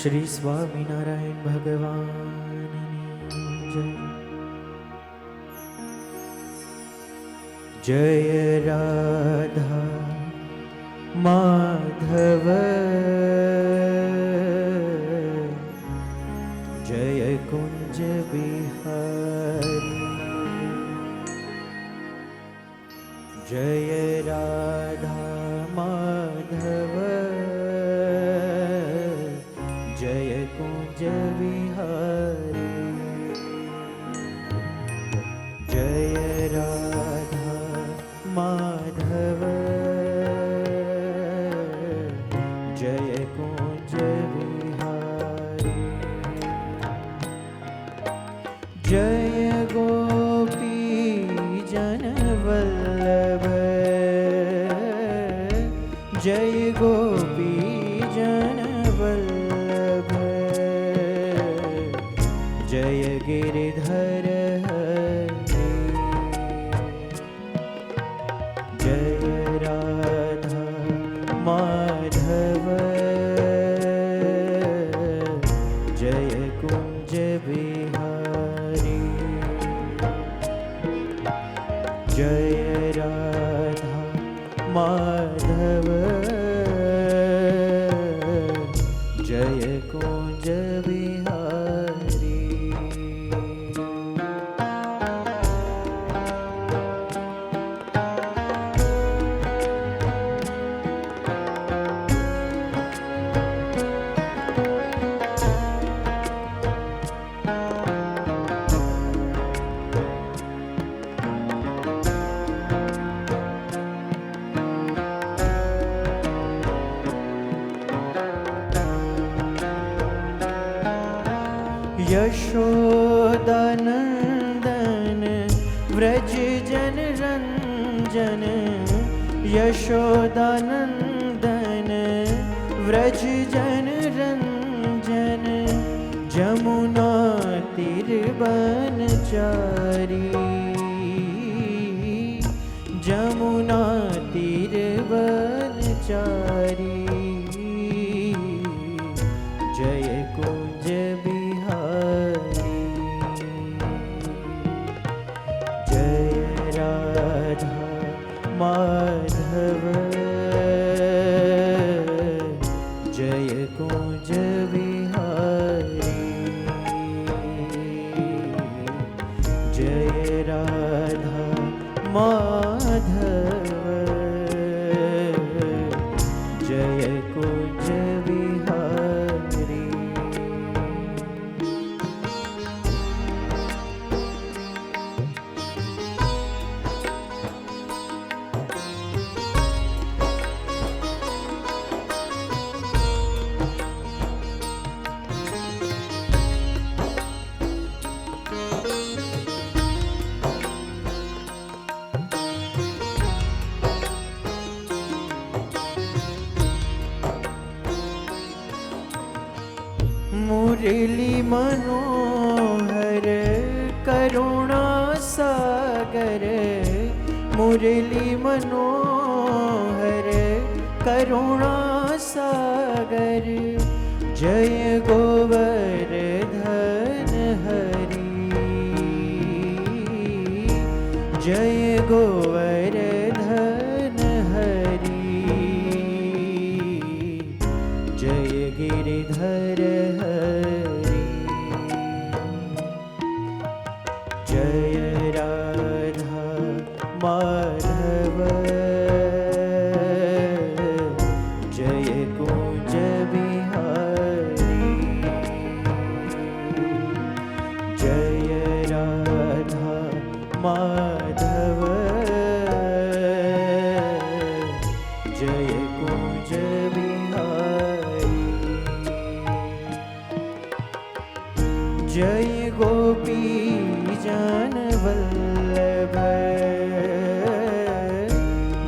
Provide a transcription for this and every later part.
श्री स्वामीनारायण भगवाननी जय। जय राधा माधव जय कुंज बिहारी। जय राधा माधव जय कुंज बिहारी। जय राधा माधव जय कुंज बिहारी। जय गोपी जन वल्लभ जय गोपी जन वल्लभ जय गिरिधर हरि। जय राधा माधव जय कुंज बिहारी। जय राधा माधव जय कुंज बिहारी। यशोदानंदन व्रज जन रंजन। यशोदानंदन व्रज जन रंजन जमुना तीर बनचारी। जमुना तीर बनचारी जय कुंज बिहारी। जय राधा माधव जय कुंज बिहारी। जय राधा माधव जय कुंज बिहारी। मुरली मनोहर करुणा सागर। मुरली मनोहर करुणा सागर जय गोवर्धन हरि। जय गोवर्धन हरि जय गिरिधर हरि। जय राधा माधव जय कुंज बिहारी। जय राधा माधव जय कुंज बिहारी। जय गोपी जन वल्लभ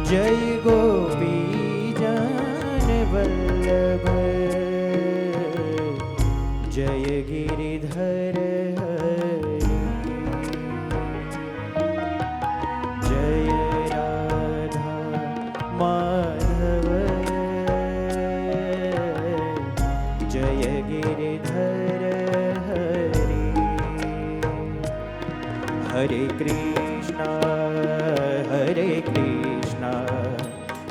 जय गोपी जन वल्लभ जय गिरिधर हरि। जय Hare Krishna,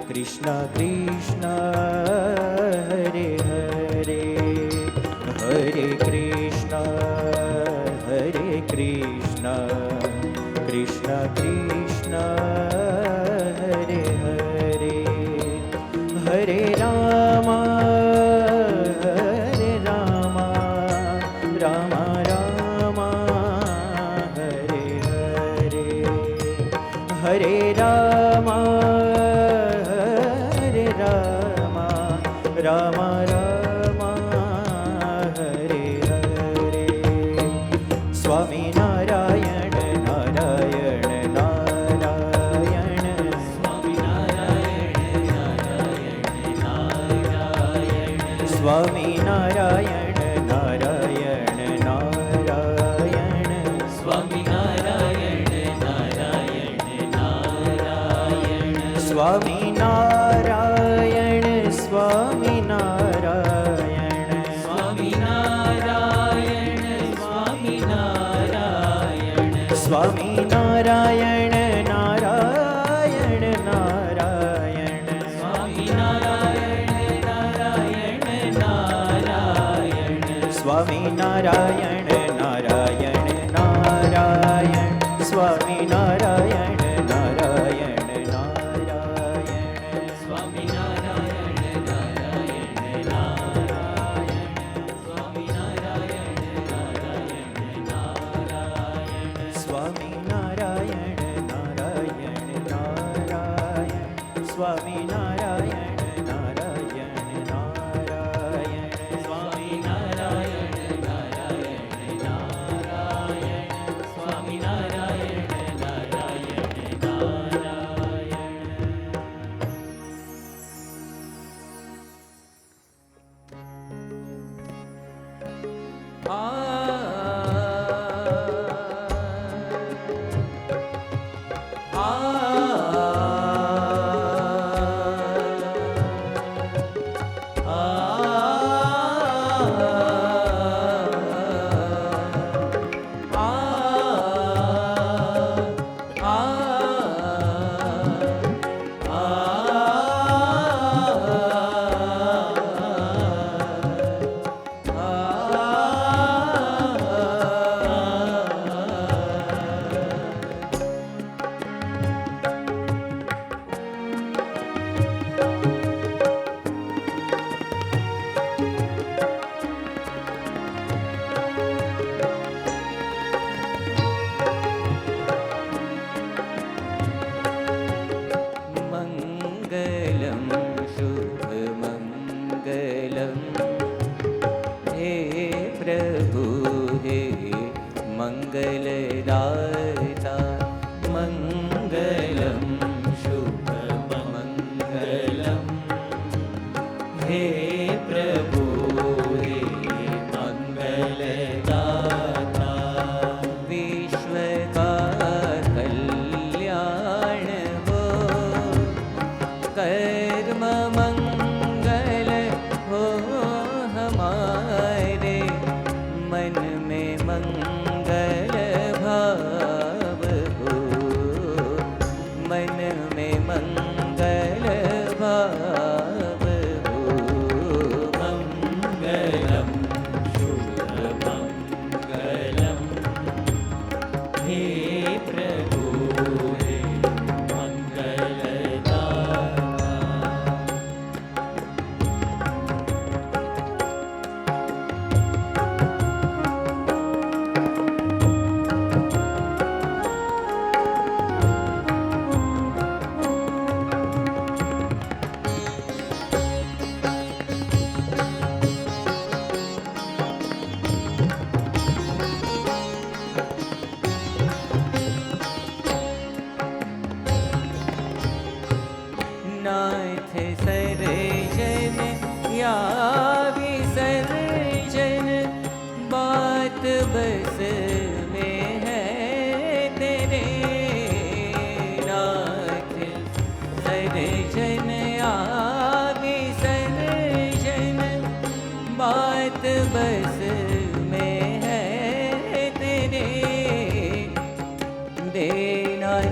Krishna Krishna, Hare Hare, Hare Krishna, Krishna Krishna, Hare Hare, Hare Rama, Rama Rama, Hare Hare, Hare Rama, Rama Rama, Hare Hare, Swami Narayana, Narayana Narayana, Swami Narayana, Narayana, Swami Narayana, Narayana Narayana, Swami Narayana, Narayana Narayana, Swami Narayana, Swami Narayana, Swami Narayana, Swami Narayana, Swami Narayana, Narayana Narayana, Swami Narayana, Narayana Narayana, Swami Narayana, Narayana Narayana, Swami Narayana, Narayana Narayana, Swami Narayana, Narayana Narayana, Swami Narayana, Narayana Narayana, Swami Narayana, Narayana Narayana, Swami Narayana, Narayana Narayana, Swami Narayana, Narayana Narayana, Swami Narayana, Narayana Narayana.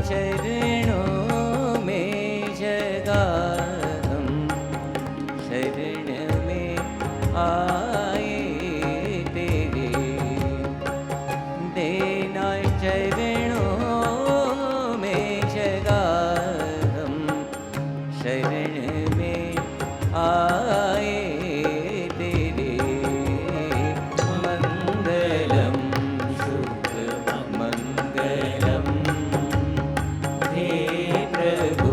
चरणों में जगा हम, शरण में आए तेरे। देना चरणों में जगा हम, शरण में आए तेरे। मंगलम शुभ मंगलम हे प्रभु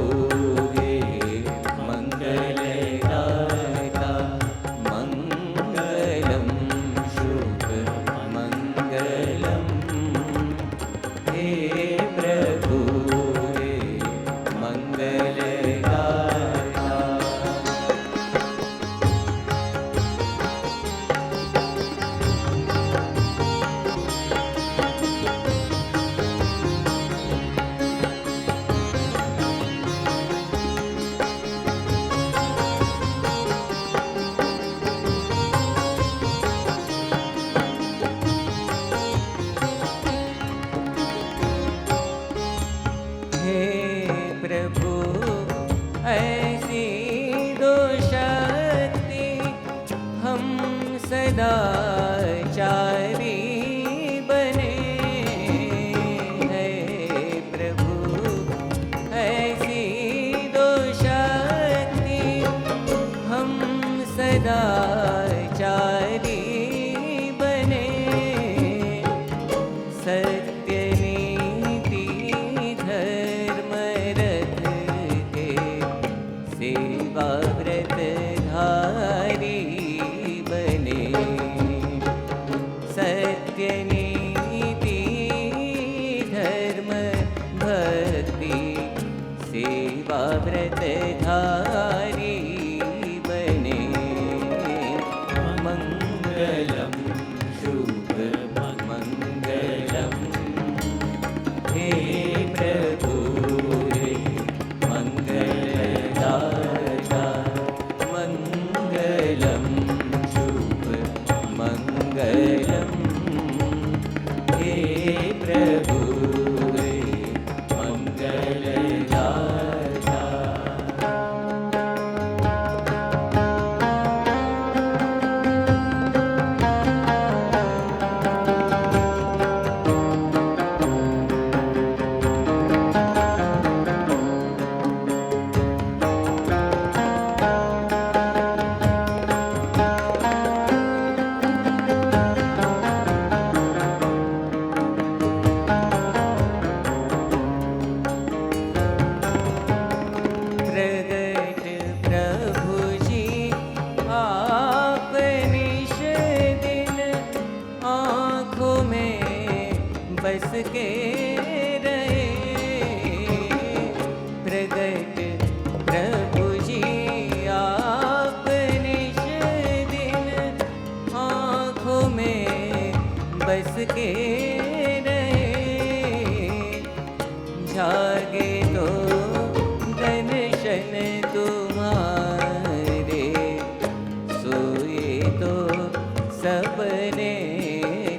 हे मंगलदाता। मंगलम शुभ मंगलम हे प्रभु हे मंगलदाता। हे प्रभु ऐसी दो शक्ति हम सदाचारी बने। हे प्रभु ऐसी दो शक्ति हम सदाचारी बने। सत्य नीति धर्म रथ के सेवा व्रत धारी बने। सत्य नीति धर्म भक्ति सेवा व्रत धारी बने। मंगलम शुभ मंगलम हे प्रभु हे मंगलदाता। मंगलम शुभ मंगलम हे प्रभु हे मंगलदाता। प्रगट प्रभु जी आप निश दिन आँखों में बस के रहे। प्रगट प्रभु जी आप निश दिन आँखों में बस के रहे। जागे तो दर्शन तुम्हारे, सोए तो सपने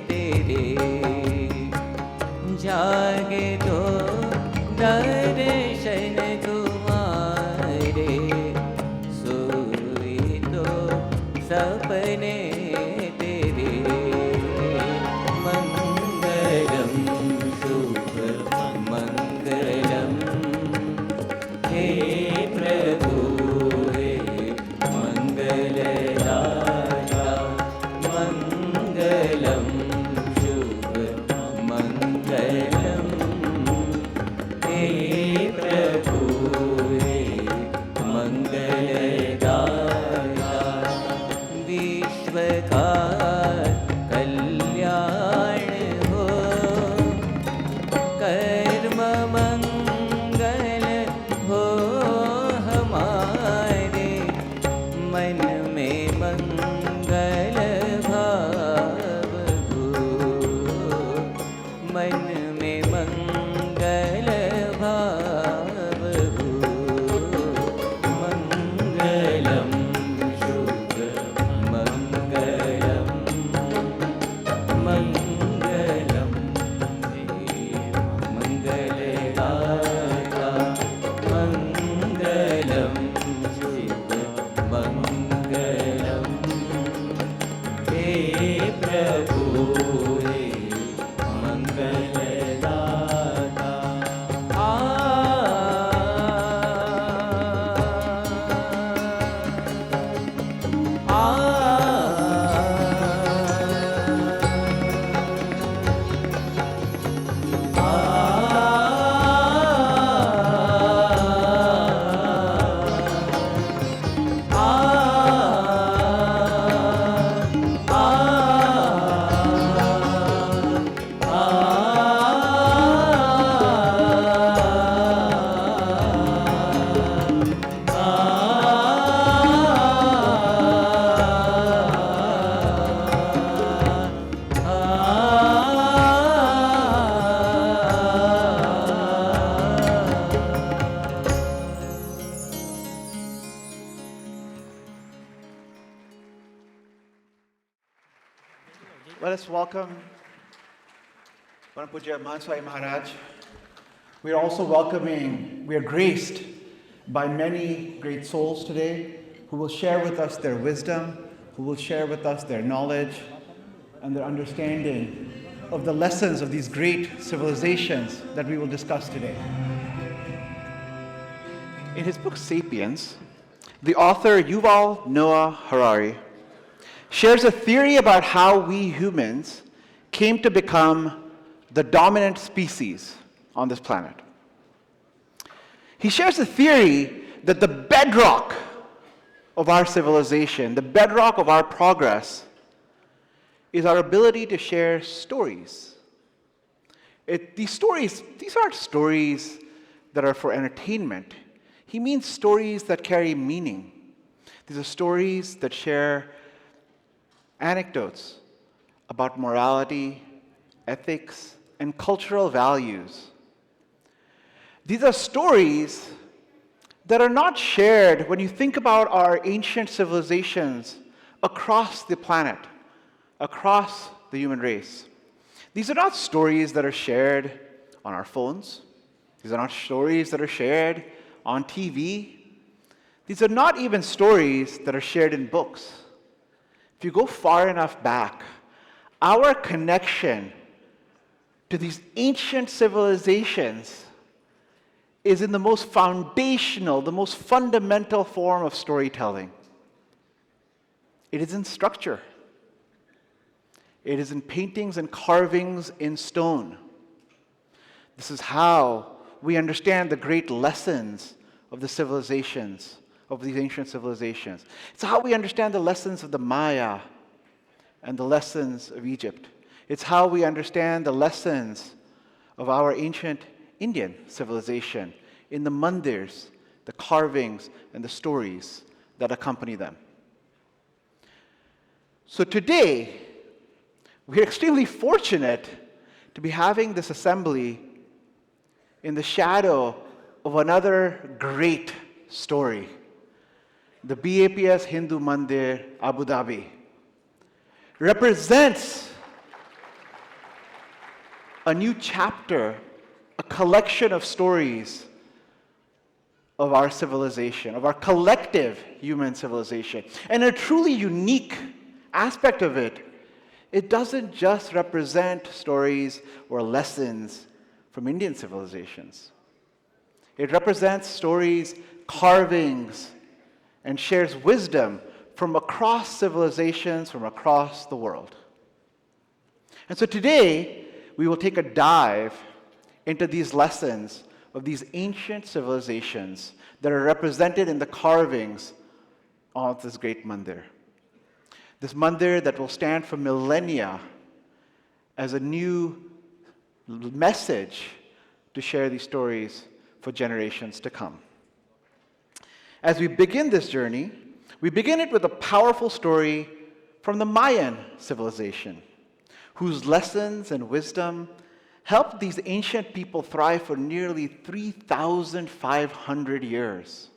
तेरे। जागे तो दर्शन तुम्हारे, सोए तो सपने तेरे। मंगलम शुभ मंगलम हे प्रभु हे मंगलदाता। मंगलम शुभ मंगलम हे Let us welcome Param Pujya Mahan Swami Maharaj. We are also welcoming, we are graced by many great souls today who will share with us their wisdom, who will share with us their knowledge and their understanding of the lessons of these great civilizations that we will discuss today. In his book Sapiens, the author Yuval Noah Harari shares a theory about how we humans came to become the dominant species on this planet. He shares a theory that the bedrock of our civilization, the bedrock of our progress, is our ability to share stories. These aren't stories that are for entertainment. He means stories that carry meaning. These are stories that share anecdotes about morality, ethics, and cultural values. These are stories that are not shared when you think about our ancient civilizations across the planet, across the human race. These are not stories that are shared on our phones. These are not stories that are shared on TV. These are not even stories that are shared in books. If you go far enough back, our connection to these ancient civilizations is in the most foundational, the most fundamental form of storytelling. It is in structure. It is in paintings and carvings in stone. This is how we understand the great lessons of the civilizations, of these ancient civilizations. It's how we understand the lessons of the Maya and the lessons of Egypt. It's how we understand the lessons of our ancient Indian civilization in the mandirs, the carvings, and the stories that accompany them. So today, we're extremely fortunate to be having this assembly in the shadow of another great story, the BAPS Hindu Mandir, Abu Dhabi, represents a new chapter, a collection of stories of our civilization, of our collective human civilization. And a truly unique aspect of it, it doesn't just represent stories or lessons from Indian civilizations. It represents stories, carvings, and shares wisdom from across civilizations, from across the world. And so today, we will take a dive into these lessons of these ancient civilizations that are represented in the carvings of this great mandir. This mandir that will stand for millennia as a new message to share these stories for generations to come. As we begin this journey, we begin it with a powerful story from the Mayan civilization, whose lessons and wisdom helped these ancient people thrive for nearly 3,500 years.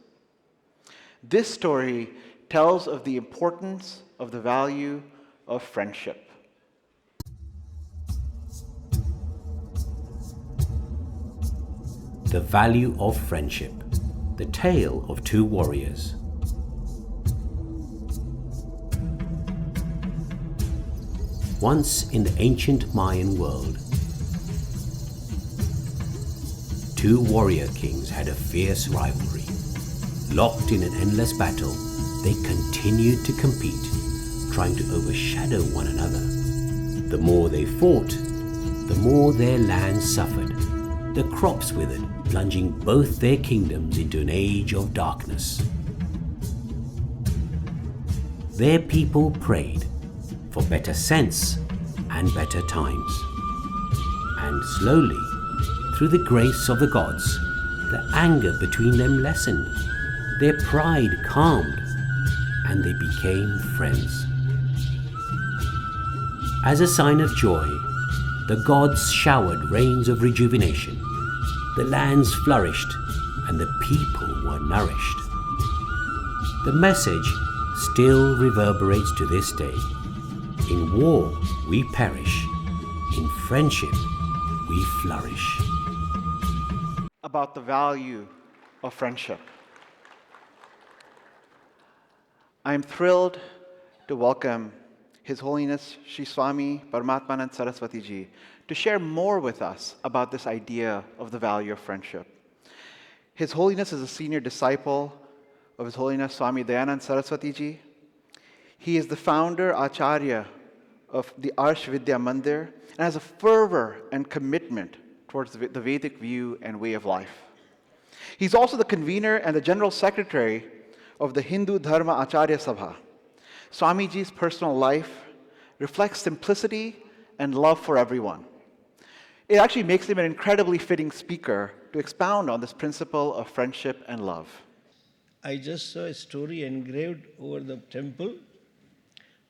This story tells of the importance of the value of friendship. The value of friendship. The tale of two warriors. Once in the ancient Mayan world, two warrior kings had a fierce rivalry. Locked in an endless battle, they continued to compete, trying to overshadow one another. The more they fought, the more their lands suffered. The crops withered, plunging both their kingdoms into an age of darkness. Their people prayed for better sense and better times. And slowly, through the grace of the gods, the anger between them lessened, their pride calmed, and they became friends. As a sign of joy, the gods showered rains of rejuvenation. The lands flourished, and the people were nourished. The message still reverberates to this day. In war, we perish. In friendship, we flourish. About the value of friendship. I am thrilled to welcome His Holiness Shri Swami Paramatmanand Saraswati Ji to share more with us about this idea of the value of friendship. His Holiness is a senior disciple of His Holiness Swami Dayanand Saraswati Ji. He is the founder, Acharya of the Arsh Vidya Mandir and has a fervor and commitment towards the Vedic view and way of life. He's also the convener and the general secretary of the Hindu Dharma Acharya Sabha. Swamiji's personal life reflects simplicity and love for everyone. It actually makes him an incredibly fitting speaker to expound on this principle of friendship and love. I just saw a story engraved over the temple.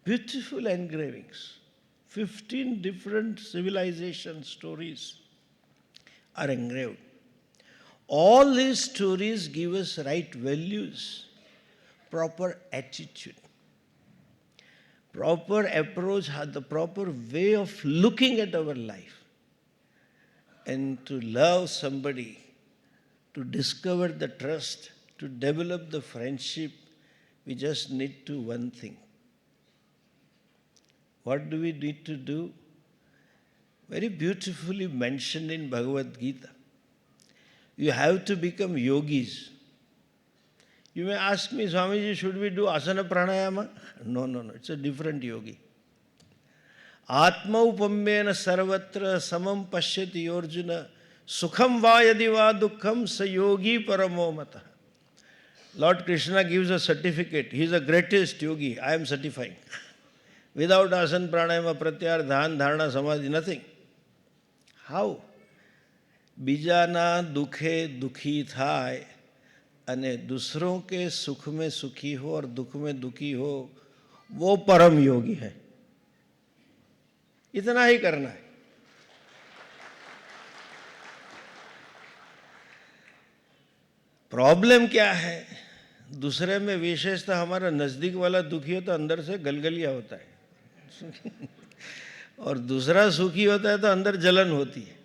Beautiful engravings. 15 different civilization stories are engraved. All these stories give us right values, proper attitude, proper approach, the proper way of looking at our life. And to love somebody, to discover the trust, to develop the friendship, we just need to one thing. What do we need to do? Very beautifully mentioned in Bhagavad Gita. You have to become yogis. You may ask me, Swamiji, should we do asana pranayama? No, it's a different yogi. Atma upamyena sarvatra samam pashyati yorjuna sukham va yadi va dukkham sa yogi paramo mata. Lord Krishna gives a certificate. He is the greatest yogi. I am certifying. Without asana pranayama pratyahar dhyan dharana samadhi, nothing. How? બીજાના દુઃખે દુઃખી થાય અને दूसरों के सुख में सुखी हो और दुख में दुखी हो, वो परम योगी है. इतना ही करना है. प्रॉब्लम क्या है? दूसरे में विशेषता हमारा नजदीक वाला दुखी हो तो अंदर से गलगलिया होता है और दूसरा सुखी होता है तो अंदर जलन होती है.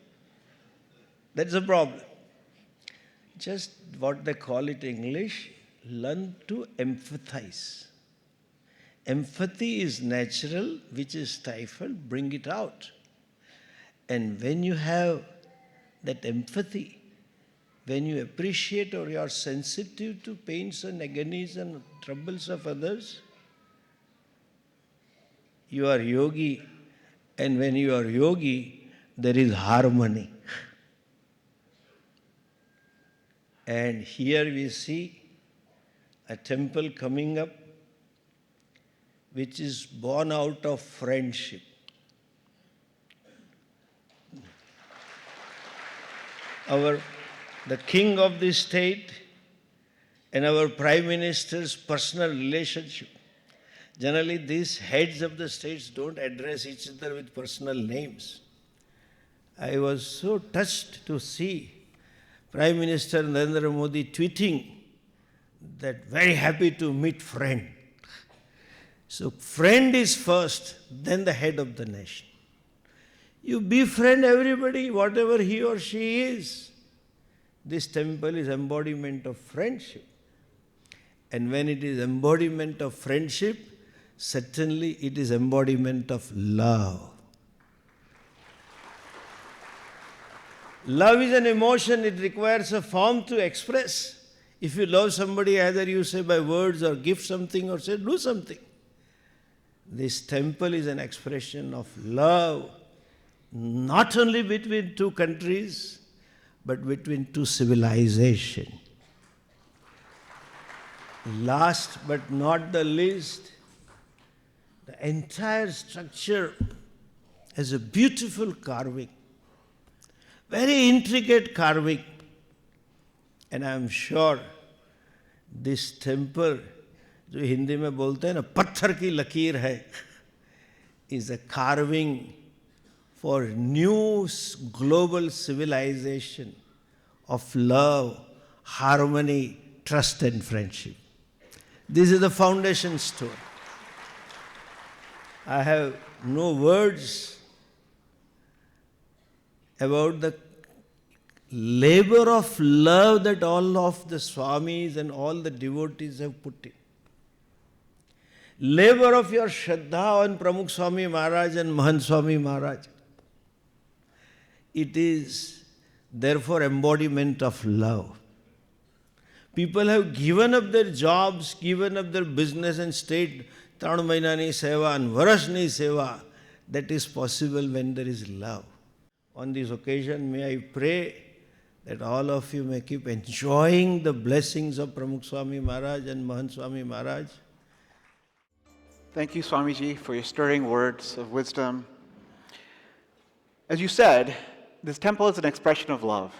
That's a problem. Just what they call it in English, learn to empathize. Empathy is natural, which is stifled, bring it out. And when you have that empathy, when you appreciate or you are sensitive to pains and agonies and troubles of others, you are yogi. And when you are yogi, there is harmony. And here we see a temple coming up which is born out of friendship. The king of the state and our prime minister's personal relationship. Generally, these heads of the states don't address each other with personal names. I was so touched to see Prime Minister Narendra Modi tweeting that very happy to meet friend. So friend is first, then the head of the nation. You befriend everybody, whatever he or she is. This temple is embodiment of friendship. And when it is embodiment of friendship, certainly it is embodiment of love. Love is an emotion, it requires a form to express. If you love somebody, either you say by words or give something or say do something. This temple is an expression of love, not only between two countries, but between two civilizations. Last but not the least, the entire structure has a beautiful carving. Very intricate carving. And I am sure this temple, जो हिंदी में बोलते हैं ना पत्थर की लकीर है, is a carving for new global civilization of love, harmony, trust and friendship. This is the foundation stone. I have no words about the labor of love that all of the Swamis and all the devotees have put in. Labor of your Shraddha on Pramukh Swami Maharaj and Mahant Swami Maharaj. It is therefore embodiment of love. People have given up their jobs, given up their business and stayed 3 મહિનાની સેવા and વર્ષની સેવા. That is possible when there is love. On this occasion, may I pray that all of you may keep enjoying the blessings of Pramukh Swami Maharaj and Mahant Swami Maharaj. Thank you, Swamiji, for your stirring words of wisdom. As you said, this temple is an expression of love.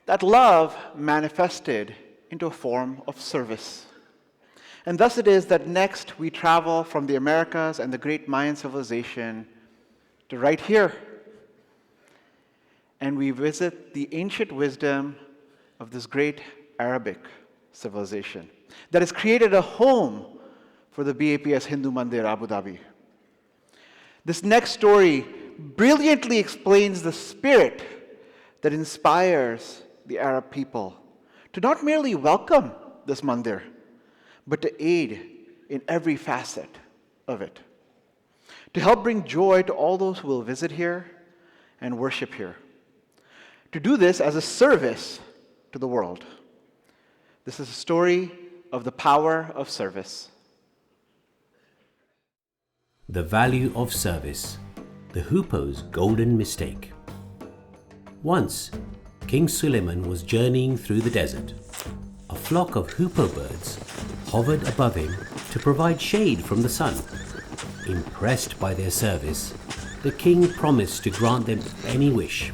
That love manifested into a form of service. And thus it is that next we travel from the Americas and the great Mayan civilization to right here. And we visit the ancient wisdom of this great Arabic civilization that has created a home for the BAPS Hindu Mandir, Abu Dhabi. This next story brilliantly explains the spirit that inspires the Arab people to not merely welcome this mandir, but to aid in every facet of it, to help bring joy to all those who will visit here and worship here, to do this as a service to the world. This is a story of the power of service. The value of service, the Hoopo's golden mistake. Once, King Suleiman was journeying through the desert. A flock of hoopoe birds hovered above him to provide shade from the sun. Impressed by their service, the king promised to grant them any wish.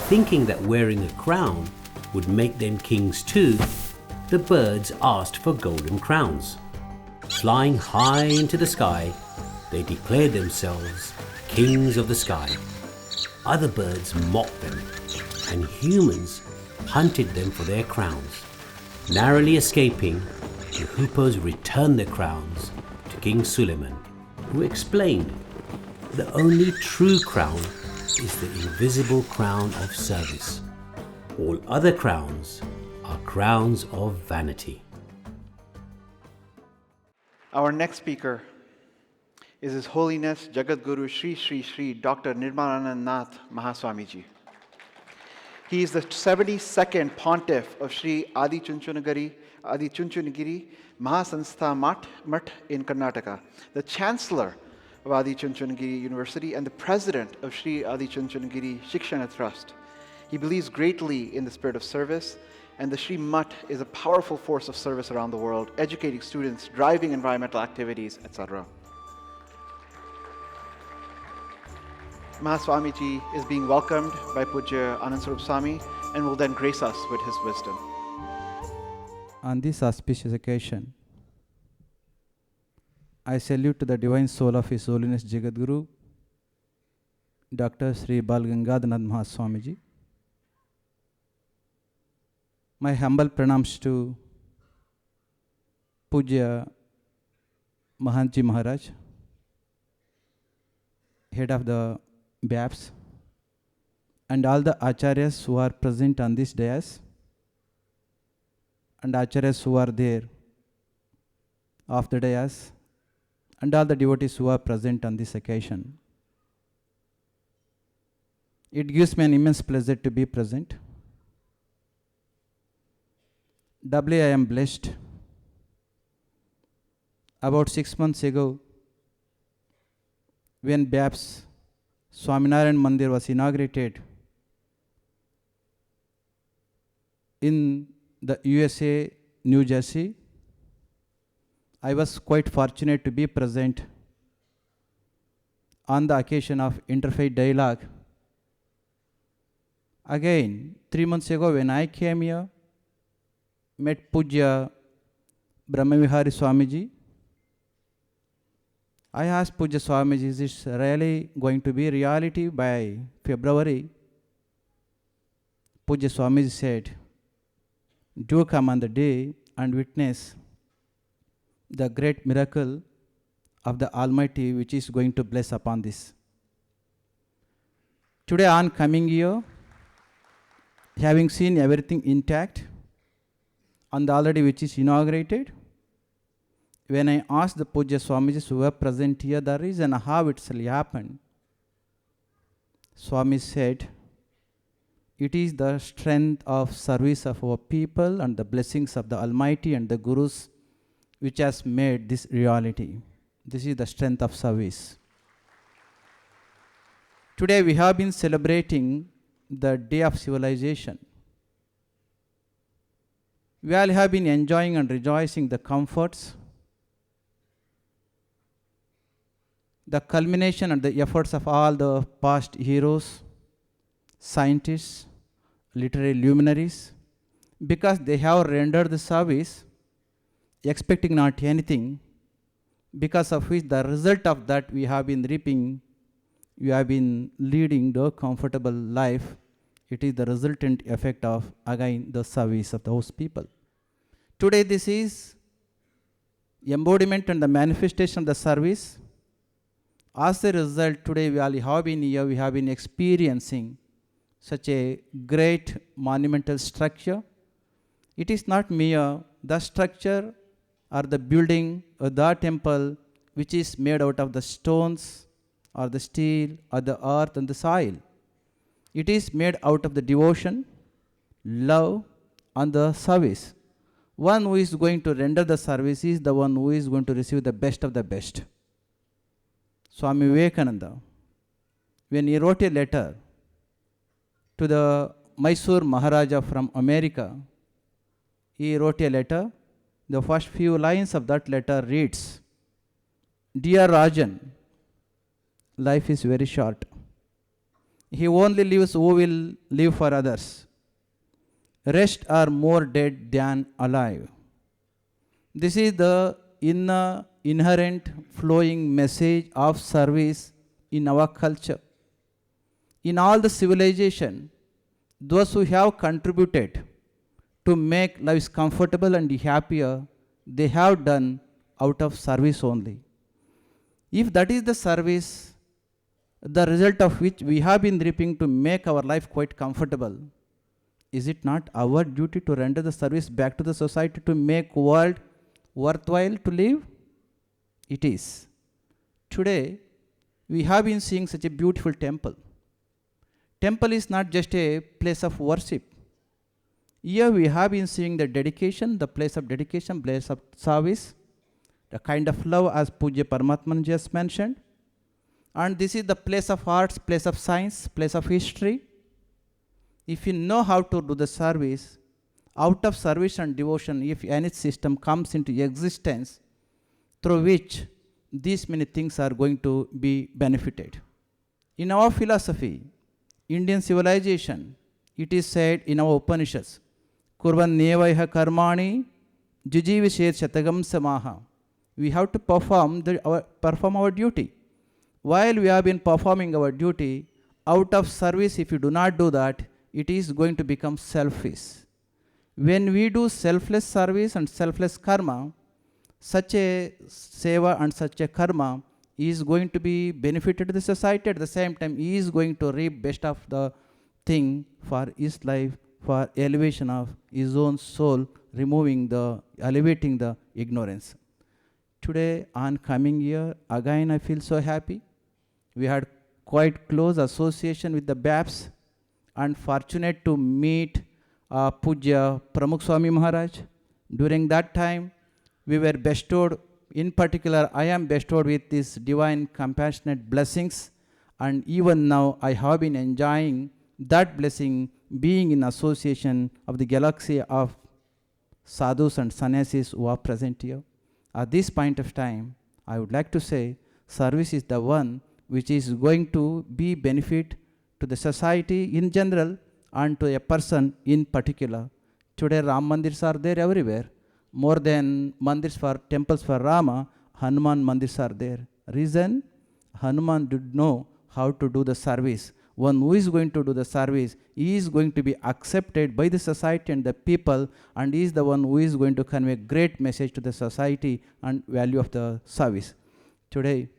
Thinking that wearing a crown would make them kings too, the birds asked for golden crowns. Flying high into the sky, they declared themselves kings of the sky. Other birds mocked them, and humans hunted them for their crowns. Narrowly escaping, the Hoopoes returned their crowns to King Suleiman, who explained the only true crown is the invisible crown of service. All other crowns are crowns of vanity. Our next speaker is His Holiness Jagadguru Sri Sri Sri Dr. Nirmalanand Nath Mahaswamiji. He is the 72nd Pontiff of Sri Adi Chunchunagiri Mahasanstha Math in Karnataka, the Chancellor of Adi Chunchunagiri University and the President of Sri Adi Chunchunagiri Shikshana Trust. He believes greatly in the spirit of service, and the Sri Math is a powerful force of service around the world, educating students, driving environmental activities, etc. Mahaswamiji is being welcomed by Pujya Anand Swarup Swami and will then grace us with his wisdom. On this auspicious occasion, I salute to the divine soul of His Holiness Jagadguru, Dr. Sri Bal Gangadhar Mahaswamiji. My humble pranams to Pujya Mahantji Maharaj, head of the BAPS, and all the acharyas who are present on this dais, and acharyas who are there off the dais, and all the devotees who are present on this occasion. It gives me an immense pleasure to be present. Doubly I am blessed. About 6 months ago, when BAPS Swaminarayan Mandir was inaugurated in the USA, New Jersey, I was quite fortunate to be present on the occasion of Interfaith Dialogue. Again, 3 months ago when I came here, met Pujya Brahmavihari Swamiji. I asked Pujya Swamiji, is this really going to be reality by February? Pujya Swamiji said, do come on the day and witness the great miracle of the Almighty which is going to bless upon this. Today on coming year, having seen everything intact on the already which is inaugurated, when I asked the Pujya Swamijis who were present here the reason how it shall happen, Swami said, it is the strength of service of our people and the blessings of the Almighty and the Gurus which has made this reality. This is the strength of service. Today we have been celebrating the Day of Civilization. We all have been enjoying and rejoicing the comforts, the culmination and the efforts of all the past heroes, scientists, literary luminaries, because they have rendered the service expecting not anything, because of which the result of that we have been reaping, we have been leading the comfortable life. It is the resultant effect of, again, the service of those people. Today this is embodiment and the manifestation of the service. As a result, today we all have been here, we have been experiencing such a great monumental structure. It is not mere the structure or the building or the temple which is made out of the stones or the steel or the earth and the soil. It is made out of the devotion, love and the service. One who is going to render the service is the one who is going to receive the best of the best. Swami Vivekananda, when he wrote a letter to the Mysore Maharaja from America, he wrote a letter. The first few lines of that letter reads, "Dear Rajan, life is very short. He only lives who will live for others. Rest are more dead than alive." This is the inherent flowing message of service in our culture. In all the civilization, those who have contributed to make lives comfortable and happier, they have done out of service only. If that is the service, the result of which we have been reaping to make our life quite comfortable, is it not our duty to render the service back to the society to make world worthwhile to live? It is. Today, we have been seeing such a beautiful temple. Temple is not just a place of worship. Here we have been seeing the dedication, the place of dedication, place of service, the kind of love as Pujya Paramatman just mentioned. And this is the place of arts, place of science, place of history. If you know how to do the service, out of service and devotion, if any system comes into existence through which these many things are going to be benefited. In our philosophy, Indian civilization, it is said in our Upanishads, Kurvan Nevaiha Karmani Jijivishet Shatagam Samaha. We have to perform our duty. While we have been performing our duty, out of service, if you do not do that, it is going to become selfish. When we do selfless service and selfless karma, such a seva and such a karma is going to be benefited to the society. At the same time, he is going to reap best of the thing for his life, for elevation of his own soul, elevating the ignorance. Today, on coming year, again I feel so happy. We had quite close association with the BAPS and fortunate to meet Pujya Pramukh Swami Maharaj. During that time, we were bestowed, in particular, I am bestowed with these divine compassionate blessings, and even now I have been enjoying that blessing, being in association of the galaxy of sadhus and sannyasis who are present here. At this point of time, I would like to say, service is the one which is going to be benefit to the society in general and to a person in particular. Today, Ram Mandirs are there everywhere. More than mandirs for temples for Rama, Hanuman mandirs are there. Reason? Hanuman did know how to do the service. One who is going to do the service, he is going to be accepted by the society and the people, and he is the one who is going to convey great message to the society and value of the service. Today,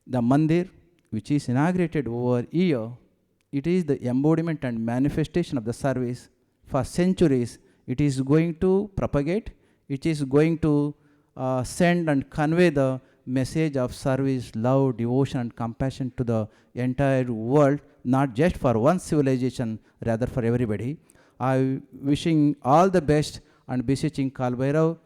the mandir, which is inaugurated over a year, it is the embodiment and manifestation of the service. For centuries, it is going to propagate, it is going to send and convey the message of service, love, devotion, and compassion to the entire world, not just for one civilization, rather for everybody. I wishing all the best and beseeching Kalbhairav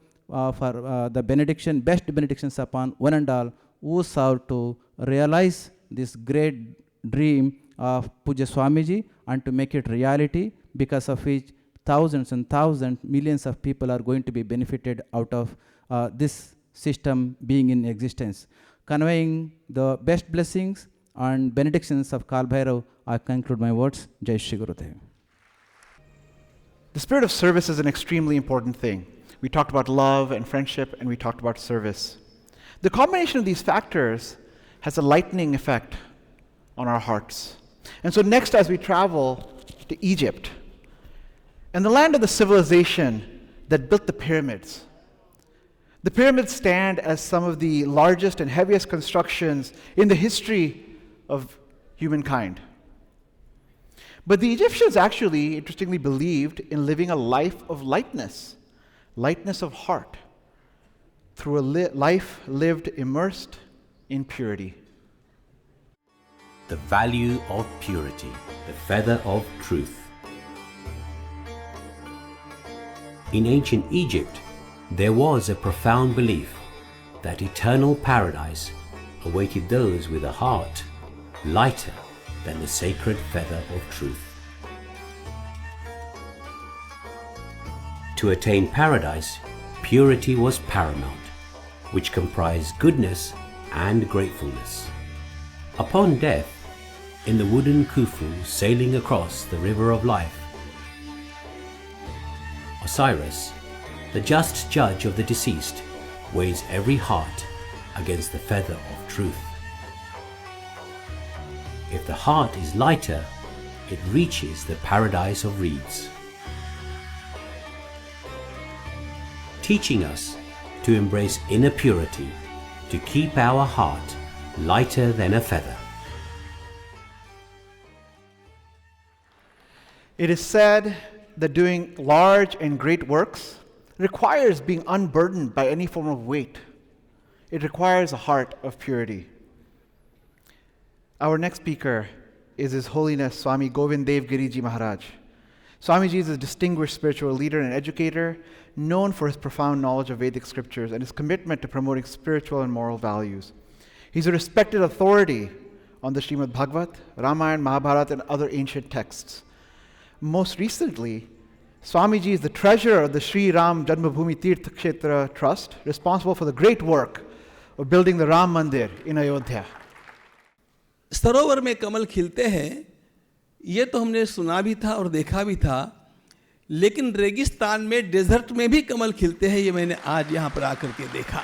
for the benediction, best benedictions upon one and all who serve to realize this great dream of Pujya Swamiji and to make it reality, because of which thousands and thousands, millions of people are going to be benefited out of this system being in existence. Conveying the best blessings and benedictions of Kalbhairav, I conclude my words. Jai Shri Gurudev. The spirit of service is an extremely important thing. We talked about love and friendship, and we talked about service. The combination of these factors has a lightening effect on our hearts. And so next, as we travel to Egypt, and the land of the civilization that built the pyramids stand as some of the largest and heaviest constructions in the history of humankind. But the Egyptians actually, interestingly, believed in living a life of lightness of heart, through a life lived immersed in purity. The value of purity, the feather of truth. In ancient Egypt, there was a profound belief that eternal paradise awaited those with a heart lighter than the sacred feather of truth. To attain paradise, purity was paramount, which comprised goodness and gratefulness. Upon death, in the wooden Khufu sailing across the river of life, Osiris, the just judge of the deceased, weighs every heart against the feather of truth. If the heart is lighter, it reaches the paradise of reeds, teaching us to embrace inner purity, to keep our heart lighter than a feather. It is said that doing large and great works requires being unburdened by any form of weight. It requires a heart of purity. Our next speaker is His Holiness Swami Govind Dev Giriji Maharaj. Swamiji is a distinguished spiritual leader and educator, known for his profound knowledge of Vedic scriptures and his commitment to promoting spiritual and moral values. He's a respected authority on the Srimad Bhagavat, Ramayana, Mahabharata, and other ancient texts. Most recently, Swamiji is the treasurer of the Sri Ram Janmabhoomi Tirtha Kshetra Trust, responsible for the great work of building the Ram Mandir in Ayodhya. सरोवर में कमल खिलते हैं, ये तो हमने सुना भी था और देखा भी था, लेकिन रेगिस्तान में, डेजर्ट में भी कमल खिलते हैं, ये मैंने आज यहाँ पर आकर के देखा।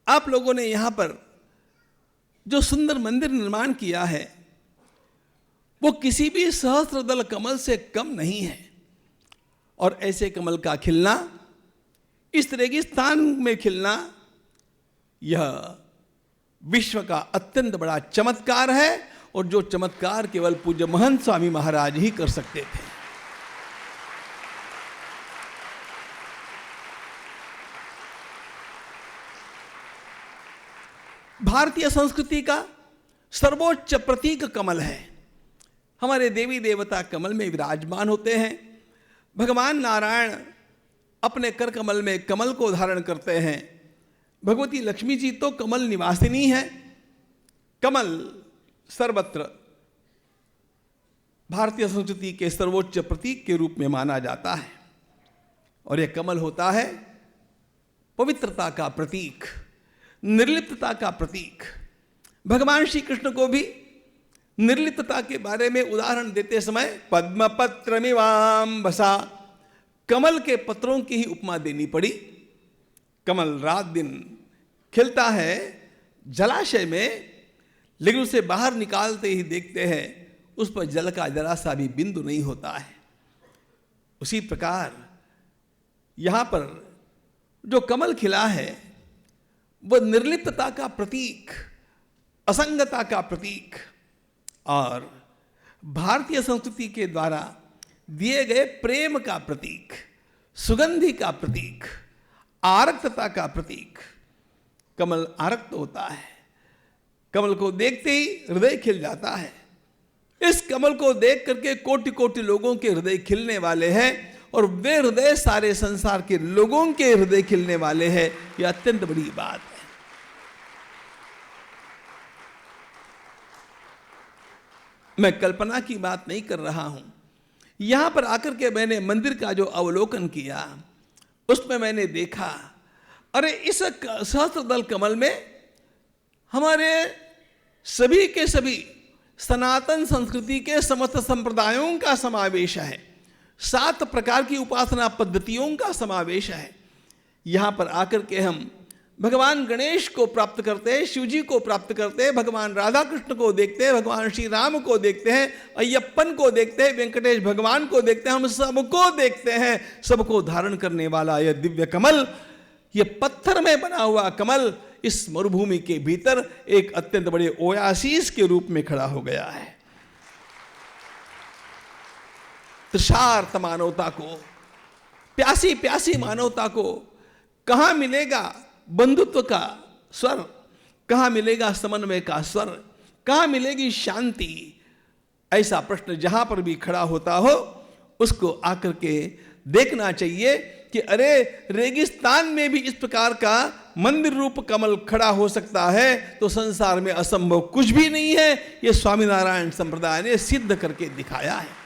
आप लोगों ने यहाँ पर जो सुंदर मंदिर निर्माण किया है, वो किसी भी सहस्त्रदल कमल से कम नहीं है। और ऐसे कमल का खिलना, इस रेगिस्तान में खिलना, यह विश्व का अत्यंत बड़ा चमत्कार है, और जो चमत्कार केवल पूज्य महंत स्वामी महाराज ही कर सकते थे। भारतीय संस्कृति का सर्वोच्च प्रतीक कमल है। हमारे देवी देवता कमल में विराजमान होते हैं। भगवान नारायण अपने कर कमल में कमल को धारण करते हैं। भगवती लक्ष्मी जी तो कमल निवासिनी है। कमल सर्वत्र भारतीय संस्कृति के सर्वोच्च प्रतीक के रूप में माना जाता है, और यह कमल होता है पवित्रता का प्रतीक, निर्लिप्तता का प्रतीक। भगवान श्री कृष्ण को भी निर्लिप्तता के बारे में उदाहरण देते समय पद्मपत्रमिवाम्भसा, कमल के पत्रों की ही उपमा देनी पड़ी। कमल रात दिन खिलता है जलाशय में, लेकिन उसे बाहर निकालते ही देखते हैं उस पर जल का जरा सा भी बिंदु नहीं होता है। उसी प्रकार यहां पर जो कमल खिला है वह निर्लिप्तता का प्रतीक, असंगता का प्रतीक और भारतीय संस्कृति के द्वारा दिए गए प्रेम का प्रतीक, सुगंधि का प्रतीक, आरक्तता का प्रतीक। कमल आरक्त होता है, कमल को देखते ही हृदय खिल जाता है। इस कमल को देख करके कोटि कोटि लोगों के हृदय खिलने वाले हैं और वे हृदय सारे संसार के लोगों के हृदय खिलने वाले हैं। यह अत्यंत बड़ी बात है। मैं कल्पना की बात नहीं कर रहा हूं। यहां पर आकर के मैंने मंदिर का जो अवलोकन किया उसमें मैंने देखा, अरे इस सहस्त्रदल कमल में हमारे सभी के सभी सनातन संस्कृति के समस्त संप्रदायों का समावेश है। 7 प्रकार की उपासना पद्धतियों का समावेश है। यहां पर आकर के हम भगवान गणेश को प्राप्त करते हैं, शिव जी को प्राप्त करते हैं, भगवान राधा कृष्ण को देखते हैं, भगवान श्री राम को देखते हैं, अय्यप्पन को देखते हैं, वेंकटेश भगवान को देखते हैं, हम सबको देखते हैं। सबको धारण करने वाला यह दिव्य कमल, यह पत्थर में बना हुआ कमल इस मरुभूमि के भीतर एक अत्यंत बड़े ओयासिस के रूप में खड़ा हो गया है। तृषार्त मानवता को, प्यासी प्यासी मानवता को कहां मिलेगा बंधुत्व का स्वर, कहां मिलेगा समन्वय का स्वर, कहां मिलेगी शांति? ऐसा प्रश्न जहां पर भी खड़ा होता हो उसको आकर के देखना चाहिए कि अरे रेगिस्तान में भी इस प्रकार का मंदिर रूप कमल खड़ा हो सकता है तो संसार में असंभव कुछ भी नहीं है। यह स्वामीनारायण संप्रदाय ने सिद्ध करके दिखाया है।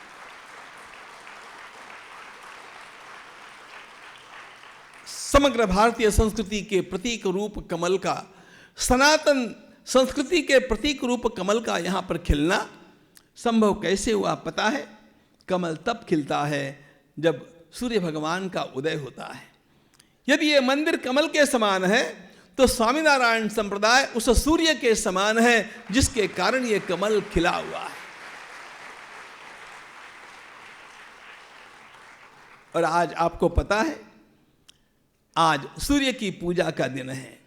समग्र भारतीय संस्कृति के प्रतीक रूप कमल का, सनातन संस्कृति के प्रतीक रूप कमल का यहां पर खिलना संभव कैसे हुआ पता है? कमल तब खिलता है जब सूर्य भगवान का उदय होता है। यदि ये मंदिर कमल के समान है तो स्वामीनारायण संप्रदाय उस सूर्य के समान है जिसके कारण ये कमल खिला हुआ है। और आज आपको पता है, आज सूर्य की पूजा का दिन है।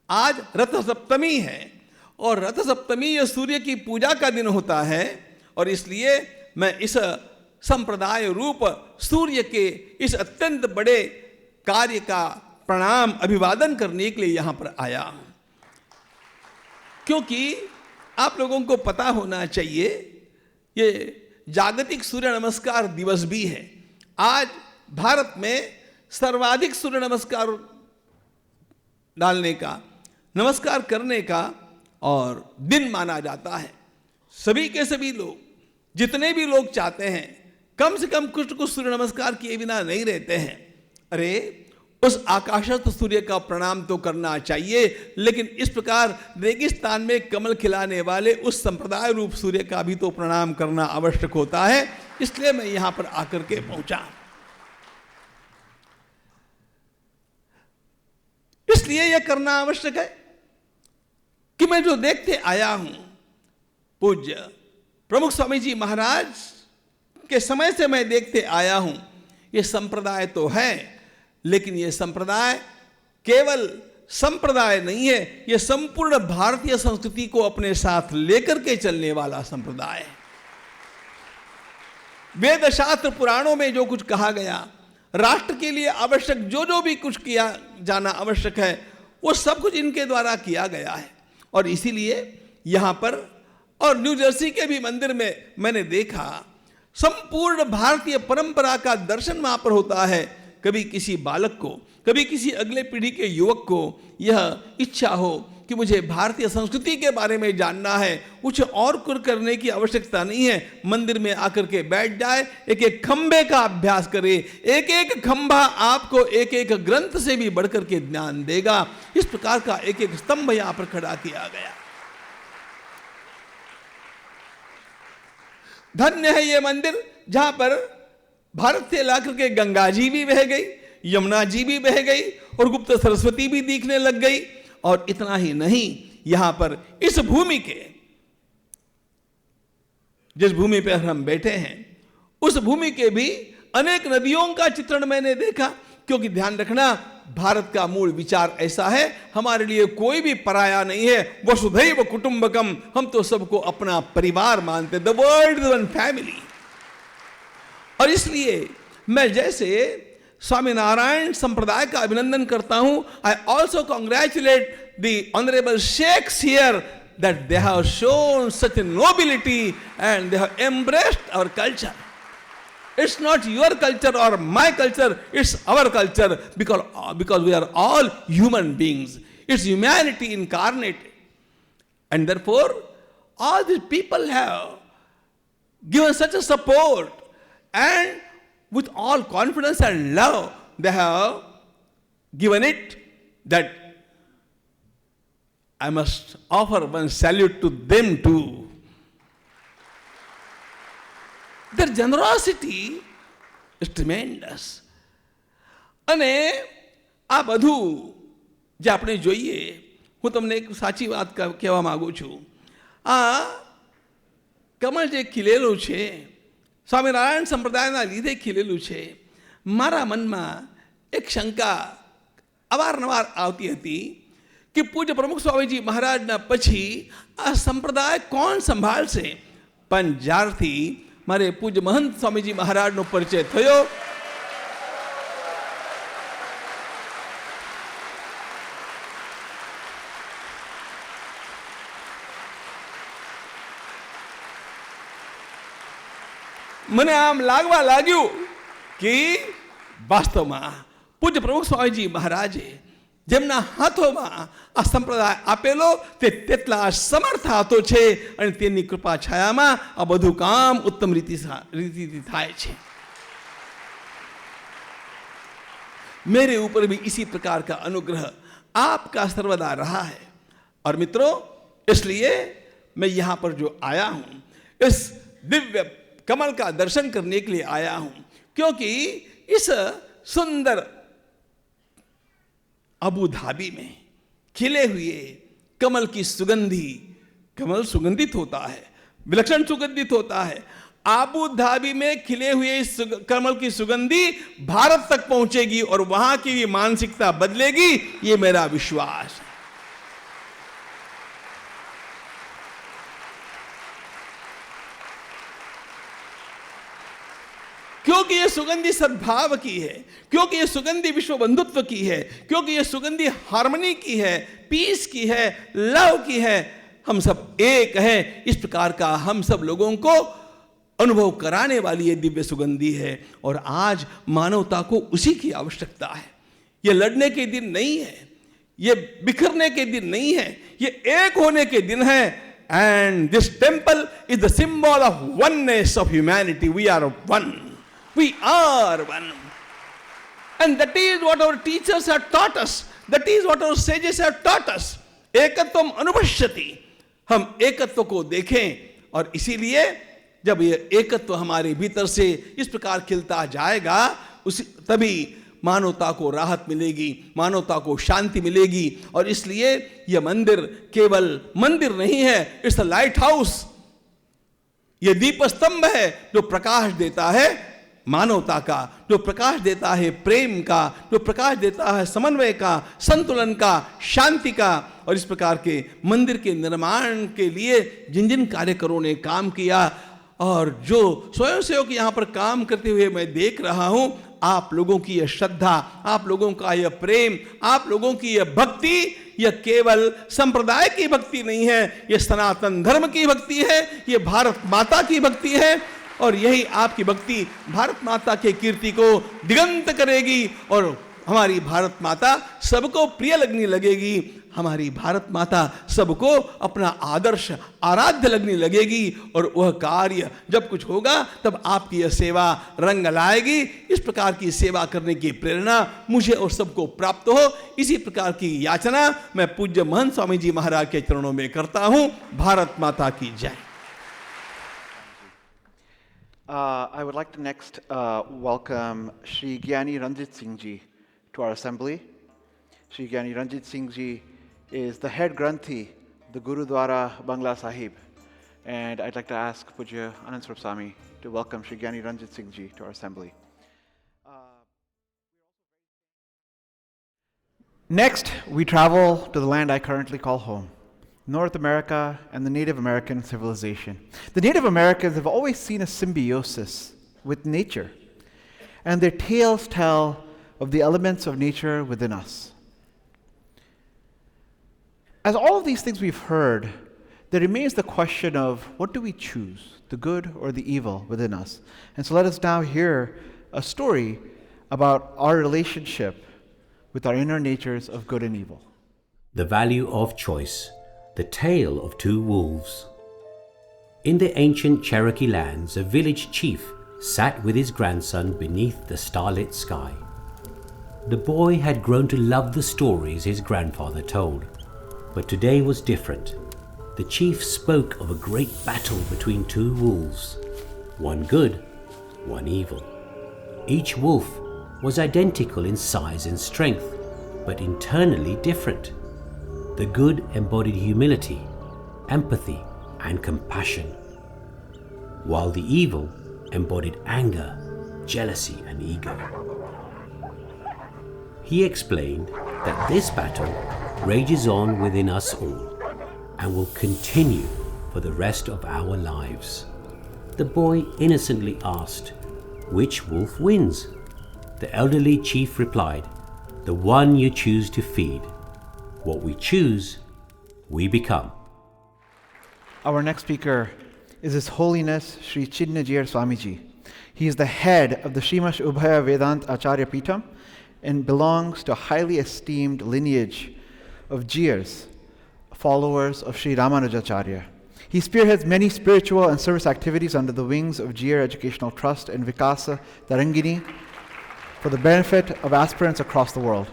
आज रथ सप्तमी है और रथ सप्तमी यह सूर्य की पूजा का दिन होता है और इसलिए मैं इस संप्रदाय रूप सूर्य के इस अत्यंत बड़े कार्य का प्रणाम अभिवादन करने के लिए यहां पर आया हूं। क्योंकि आप लोगों को पता होना चाहिए ये जागतिक सूर्य नमस्कार दिवस भी है। आज भारत में सर्वाधिक सूर्य नमस्कार डालने का, नमस्कार करने का और दिन माना जाता है। सभी के सभी लोग, जितने भी लोग चाहते हैं, कम से कम कुछ कुछ सूर्य नमस्कार किए बिना नहीं रहते हैं। अरे उस आकाशस्थ सूर्य का प्रणाम तो करना चाहिए, लेकिन इस प्रकार रेगिस्तान में कमल खिलाने वाले उस संप्रदाय रूप सूर्य का भी तो प्रणाम करना आवश्यक होता है। इसलिए मैं यहां पर आकर के पहुंचा। इसलिए यह करना आवश्यक है कि मैं जो देखते आया हूं, पूज्य प्रमुख स्वामी जी महाराज के समय से मैं देखते आया हूं, यह संप्रदाय तो है, लेकिन यह संप्रदाय केवल संप्रदाय नहीं है, यह संपूर्ण भारतीय संस्कृति को अपने साथ लेकर के चलने वाला संप्रदाय है। वेद शास्त्र पुराणों में जो कुछ कहा गया, राष्ट्र के लिए आवश्यक जो जो भी कुछ किया जाना आवश्यक है, वो सब कुछ इनके द्वारा किया गया है। और इसीलिए यहां पर और न्यू जर्सी के भी मंदिर में मैंने देखा, संपूर्ण भारतीय परंपरा का दर्शन वहां पर होता है। कभी किसी बालक को, कभी किसी अगले पीढ़ी के युवक को यह इच्छा हो कि मुझे भारतीय संस्कृति के बारे में जानना है, कुछ और करने की आवश्यकता नहीं है, मंदिर में आकर के बैठ जाए, एक एक खंबे का अभ्यास करे। एक एक खंभा आपको एक एक ग्रंथ से भी बढ़कर के ज्ञान देगा। इस प्रकार का एक एक स्तंभ यहां पर खड़ा किया गया। धन्य है ये मंदिर जहां पर भारत से लाकर के गंगा जी भी बह गई, यमुना जी भी बह गई और गुप्त सरस्वती भी दिखने लग गई। और इतना ही नहीं, यहां पर इस भूमि के जिस भूमि पर हम बैठे हैं उस भूमि के भी अनेक नदियों का चित्रण मैंने देखा, क्योंकि ध्यान रखना भारत का मूल विचार ऐसा है, हमारे लिए कोई भी पराया नहीं है, वसुधैव कुटुंबकम, हम तो सबको अपना परिवार मानते, the world is one family. और इसलिए मैं जैसे स्वामीनारायण संप्रदाय का अभिनंदन करता हूं, I also congratulate the honourable sheikhs here that they have shown such a nobility and they have embraced our culture. It's not your culture or my culture, it's our culture, because we are all human beings. It's humanity incarnate. And therefore, all these people have given such a support, and with all confidence and love, they have given it, that I must offer one salute to them too. Their generosity is tremendous. અને આ બધું જે આપણે જોઈએ, હું તમને એક સાચી વાત કહેવા માંગુ છું. આ કમળ જે ખીલેલું છે, સ્વામિનારાયણ સંપ્રદાયના લીધે ખીલેલું છે. મારા મનમાં એક શંકા અવારનવાર આવતી હતી कि पूज्य प्रमुख स्वामी जी महाराज ना पछी आ संप्रदाय कौन संभाळशे. पण ज्यारथी मारे पूज्य महंत स्वामी जी महाराज नो परिचय थयो, मने आम लागवा लाग्यू कि वास्तवमां पूज्य प्रमुख स्वामी जी महाराजे જેમના હાથોમાં આ સંપ્રદાય આપેલો તે તેટલા સમર્થ હાથો છે અને તેની કૃપા છાયામાં આ બધું કામ ઉત્તમ રીતિથી થાય છે. मेरे ऊपर भी इसी प्रकार का अनुग्रह आपका सर्वदा रहा है. और मित्रों, इसलिए मैं यहां पर जो आया हूं, इस दिव्य कमल का दर्शन करने के लिए आया हूं, क्योंकि इस सुंदर अबू धाबी में खिले हुए कमल की सुगंधी, कमल सुगंधित होता है, विलक्षण सुगंधित होता है. आबू धाबी में खिले हुए इस कमल की सुगंधी भारत तक पहुंचेगी और वहां की भी मानसिकता बदलेगी, ये मेरा विश्वास है. क्योंकि ये सुगंधी सद्भाव की है, क्योंकि ये सुगंधी विश्व बंधुत्व की है, क्योंकि ये सुगंधी हार्मनी की है, पीस की है, लव की है. हम सब एक हैं, इस प्रकार का हम सब लोगों को अनुभव कराने वाली ये दिव्य सुगंधी है. और आज मानवता को उसी की आवश्यकता है. ये लड़ने के दिन नहीं है, ये बिखरने के दिन नहीं है, ये एक होने के दिन है. And this temple is the symbol of oneness of humanity. We are one. We are one. And that is what our teachers have taught us. That is what our sages have taught us. एकत्वम अनुपश्यति. हम एकत्व को देखें, और इसीलिए जब ये एकत्व हमारे भीतर से इस प्रकार खिलता जाएगा, उसी तभी मानवता को राहत मिलेगी, मानवता को शांति मिलेगी. और इसलिए यह मंदिर केवल मंदिर नहीं है, इट्स अ लाइट हाउस. यह दीप स्तंभ है जो प्रकाश देता है मानवता का, जो प्रकाश देता है प्रेम का, जो प्रकाश देता है समन्वय का, संतुलन का, शांति का. और इस प्रकार के मंदिर के निर्माण के लिए जिन जिन कार्यकरों ने काम किया, और जो स्वयंसेवक यहाँ पर काम करते हुए मैं देख रहा हूँ, आप लोगों की यह श्रद्धा, आप लोगों का यह प्रेम, आप लोगों की यह भक्ति, यह केवल संप्रदाय की भक्ति नहीं है, यह सनातन धर्म की भक्ति है, यह भारत माता की भक्ति है. और यही आपकी भक्ति भारत माता के कीर्ति को दिगंत करेगी, और हमारी भारत माता सबको प्रिय लगने लगेगी. हमारी भारत माता सबको अपना आदर्श आराध्य लगने लगेगी. और वह कार्य जब कुछ होगा तब आपकी यह सेवा रंग लाएगी. इस प्रकार की सेवा करने की प्रेरणा मुझे और सबको प्राप्त हो, इसी प्रकार की याचना मैं पूज्य महंत स्वामी जी महाराज के चरणों में करता हूं. भारत माता की जय. I would like to next welcome Shri Gyani Ranjit Singh Ji to our assembly. Shri Gyani Ranjit Singh Ji is the head Granthi, the Gurudwara Bangla Sahib. And I'd like to ask Pujya Anand Swarup Swami to welcome Shri Gyani Ranjit Singh Ji to our assembly. Next, we travel to the land I currently call home, North America and the Native American civilization. The Native Americans have always seen a symbiosis with nature, and their tales tell of the elements of nature within us. As all of these things we've heard, there remains the question of what do we choose, the good or the evil within us? And so let us now hear a story about our relationship with our inner natures of good and evil. The value of choice, the tale of two wolves. In the ancient Cherokee lands, a village chief sat with his grandson beneath the starlit sky. The boy had grown to love the stories his grandfather told, but today was different. The chief spoke of a great battle between two wolves, one good, one evil. Each wolf was identical in size and strength, but internally different. The good embodied humility, empathy, and compassion, while the evil embodied anger, jealousy, and ego. He explained that this battle rages on within us all and will continue for the rest of our lives. The boy innocently asked, "Which wolf wins?" The elderly chief replied, "The one you choose to feed. What we choose, we become." Our next speaker is His Holiness Sri Chinnajir Swamiji. He is the head of the Srimash Ubhaya Vedant Acharya Peetham and belongs to a highly esteemed lineage of Jiers, followers of Sri Ramanujacharya. He spearheads many spiritual and service activities under the wings of Jier Educational Trust and Vikasa Tarangini for the benefit of aspirants across the world.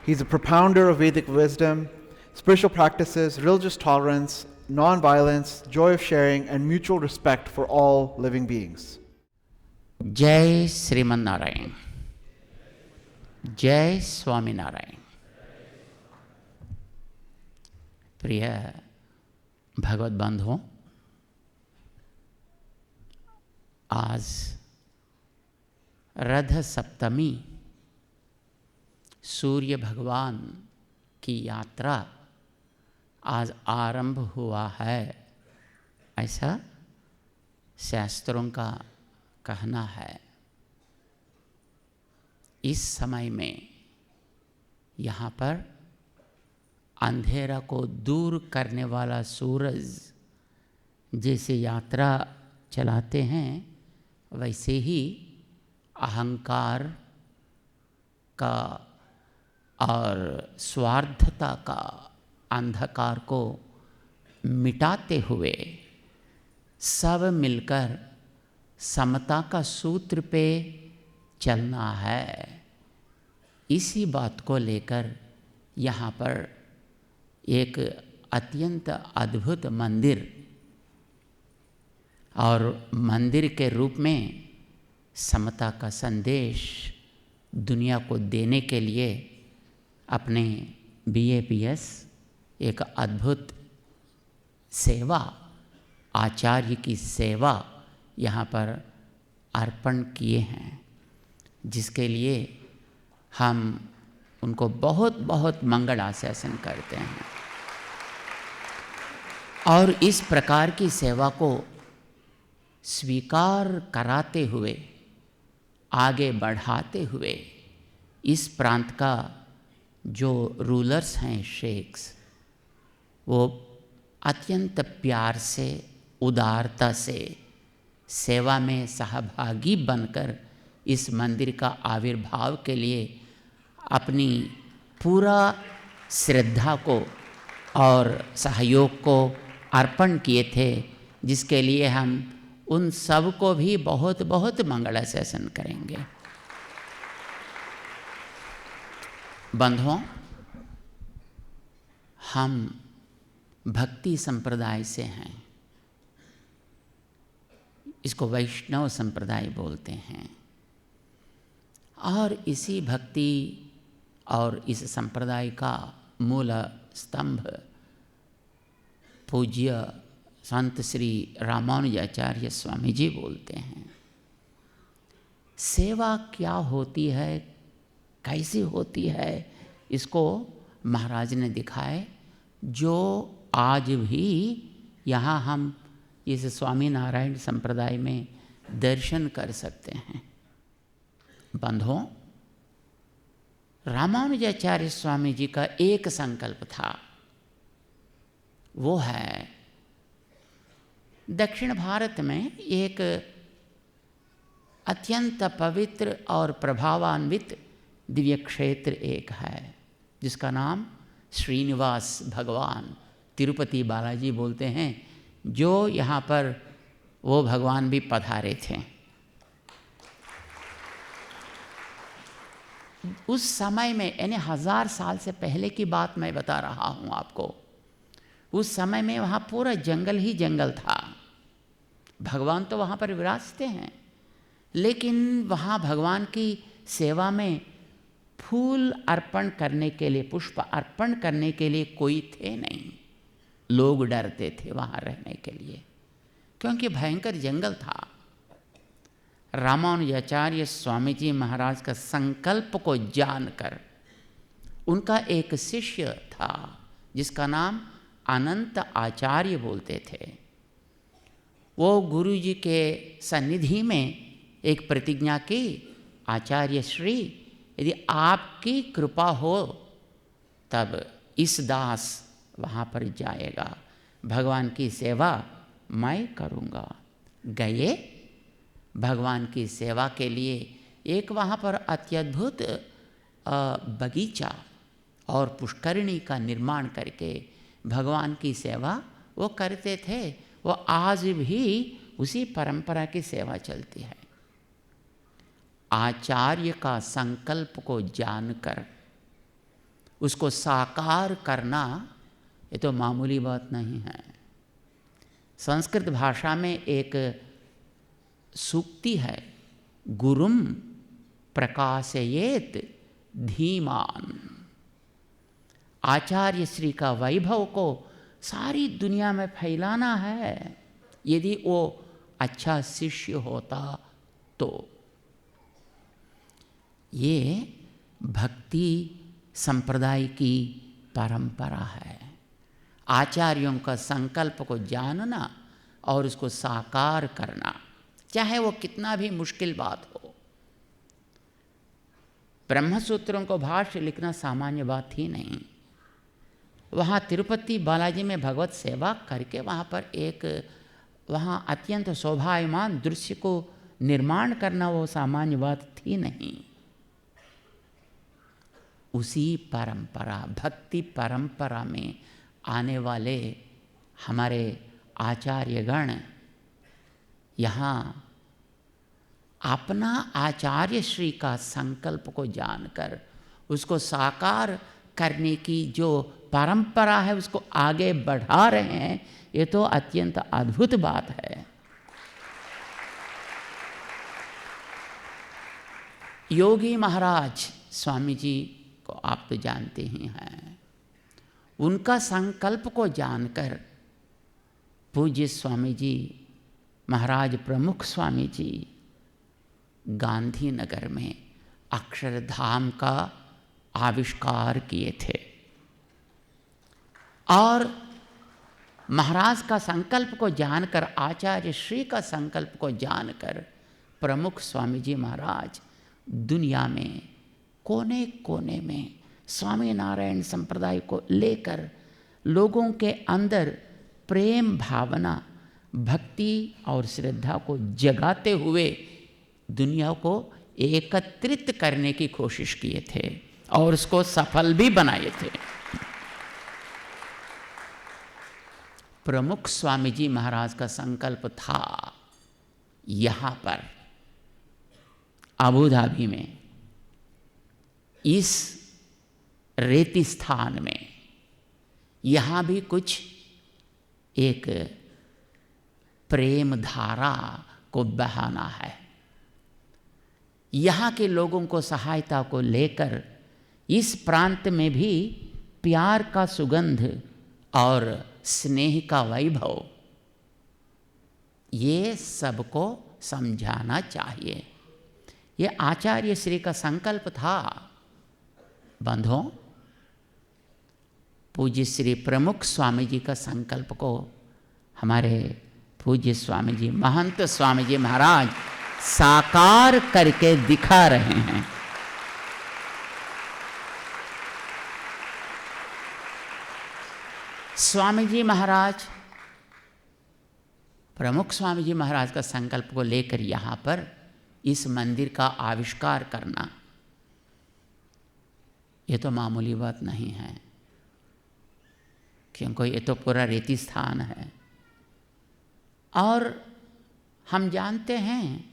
He's a propounder of Vedic wisdom, spiritual practices, religious tolerance, non-violence, joy of sharing, and mutual respect for all living beings. जय श्रीमन नारायण, जय स्वामी नारायण। प्रिय भगवत बंधुओं, आज रथ सप्तमी, सूर्य भगवान की यात्रा आज आरंभ हुआ है, ऐसा शास्त्रों का कहना है। इस समय में यहाँ पर अंधेरा को दूर करने वाला सूरज जैसे यात्रा चलाते हैं, वैसे ही अहंकार का और स्वार्थता का अंधकार को मिटाते हुए सब मिलकर समता का सूत्र पे चलना है। इसी बात को लेकर यहाँ पर एक अत्यंत अद्भुत मंदिर और मंदिर के रूप में समता का संदेश दुनिया को देने के लिए अपने BAPS एक अद्भुत सेवा, आचार्य की सेवा यहाँ पर अर्पण किए हैं, जिसके लिए हम उनको बहुत बहुत मंगल आशासन करते हैं। और इस प्रकार की सेवा को स्वीकार कराते हुए, आगे बढ़ाते हुए इस प्रांत का जो रूलर्स हैं, शेख्स, वो अत्यंत प्यार से, उदारता से सेवा में सहभागी बनकर इस मंदिर का आविर्भाव के लिए अपनी पूरा श्रद्धा को और सहयोग को अर्पण किए थे, जिसके लिए हम उन सब को भी बहुत बहुत मंगलाशासन करेंगे। बंधुओं, हम भक्ति संप्रदाय से हैं। इसको वैष्णव संप्रदाय बोलते हैं। और इसी भक्ति और इस संप्रदाय का मूल स्तंभ पूज्य संत श्री रामानुजाचार्य स्वामी जी बोलते हैं, सेवा क्या होती है, कैसी होती है, इसको महाराज ने दिखाए, जो आज भी यहाँ हम इस स्वामीनारायण संप्रदाय में दर्शन कर सकते हैं। बंधुओं, रामानुजाचार्य स्वामी जी का एक संकल्प था, वो है दक्षिण भारत में एक अत्यंत पवित्र और प्रभावान्वित दिव्य क्षेत्र एक है, जिसका नाम श्रीनिवास भगवान तिरुपति बालाजी बोलते हैं, जो यहाँ पर वो भगवान भी पधारे थे। उस समय में, यानी 1000 साल से पहले की बात मैं बता रहा हूँ आपको, उस समय में वहाँ पूरा जंगल ही जंगल था। भगवान तो वहाँ पर विराजते हैं, लेकिन वहाँ भगवान की सेवा में फूल अर्पण करने के लिए, पुष्प अर्पण करने के लिए कोई थे नहीं। लोग डरते थे वहाँ रहने के लिए, क्योंकि भयंकर जंगल था। रामानुजाचार्य स्वामी जी महाराज का संकल्प को जानकर उनका एक शिष्य था, जिसका नाम अनंत आचार्य बोलते थे। वो गुरु जी के सन्निधि में एक प्रतिज्ञा की, आचार्य श्री, यदि आपकी कृपा हो तब इस दास वहाँ पर जाएगा, भगवान की सेवा मैं करूँगा। गए भगवान की सेवा के लिए। एक वहाँ पर अत्यद्भुत बगीचा और पुष्करिणी का निर्माण करके भगवान की सेवा वो करते थे। वो आज भी उसी परंपरा की सेवा चलती है। आचार्य का संकल्प को जानकर उसको साकार करना, ये तो मामूली बात नहीं है। संस्कृत भाषा में एक सूक्ति है, गुरुम प्रकाशयेत धीमान। आचार्य श्री का वैभव को सारी दुनिया में फैलाना है, यदि वो अच्छा शिष्य होता तो। ये भक्ति संप्रदाय की परंपरा है। आचार्यों का संकल्प को जानना और उसको साकार करना, चाहे वो कितना भी मुश्किल बात हो। ब्रह्मसूत्रों को भाष्य लिखना सामान्य बात ही नहीं। वहाँ तिरुपति बालाजी में भगवत सेवा करके वहाँ पर एक वहाँ अत्यंत शोभायमान दृश्य को निर्माण करना वो सामान्य बात थी नहीं। उसी परंपरा, भक्ति परंपरा में आने वाले हमारे आचार्यगण यहाँ अपना आचार्य श्री का संकल्प को जानकर उसको साकार करने की जो परंपरा है उसको आगे बढ़ा रहे हैं। ये तो अत्यंत अद्भुत बात है। योगी महाराज स्वामी जी को आप तो जानते ही हैं। उनका संकल्प को जानकर पूज्य स्वामी जी महाराज प्रमुख स्वामी जी गांधीनगर में अक्षरधाम का आविष्कार किए थे। और महाराज का संकल्प को जानकर, आचार्य श्री का संकल्प को जानकर प्रमुख स्वामी जी महाराज दुनिया में कोने कोने में स्वामीनारायण संप्रदाय को लेकर लोगों के अंदर प्रेम भावना, भक्ति और श्रद्धा को जगाते हुए दुनिया को एकत्रित करने की कोशिश किए थे और उसको सफल भी बनाए थे। प्रमुख स्वामी जी महाराज का संकल्प था यहाँ पर अबू धाबी में, इस रेती स्थान में, यहाँ भी कुछ एक प्रेम धारा को बहाना है। यहाँ के लोगों को सहायता को लेकर इस प्रांत में भी प्यार का सुगंध और स्नेह का वैभव ये सबको समझाना चाहिए। ये आचार्य श्री का संकल्प था। बंधुओं, पूज्य श्री प्रमुख स्वामी जी का संकल्प को हमारे पूज्य स्वामी जी, महंत स्वामी जी महाराज साकार करके दिखा रहे हैं। स्वामी जी महाराज, प्रमुख स्वामी जी महाराज का संकल्प को लेकर यहाँ पर इस मंदिर का आविष्कार करना, ये तो मामूली बात नहीं है, क्योंकि ये तो पूरा रेती स्थान है। और हम जानते हैं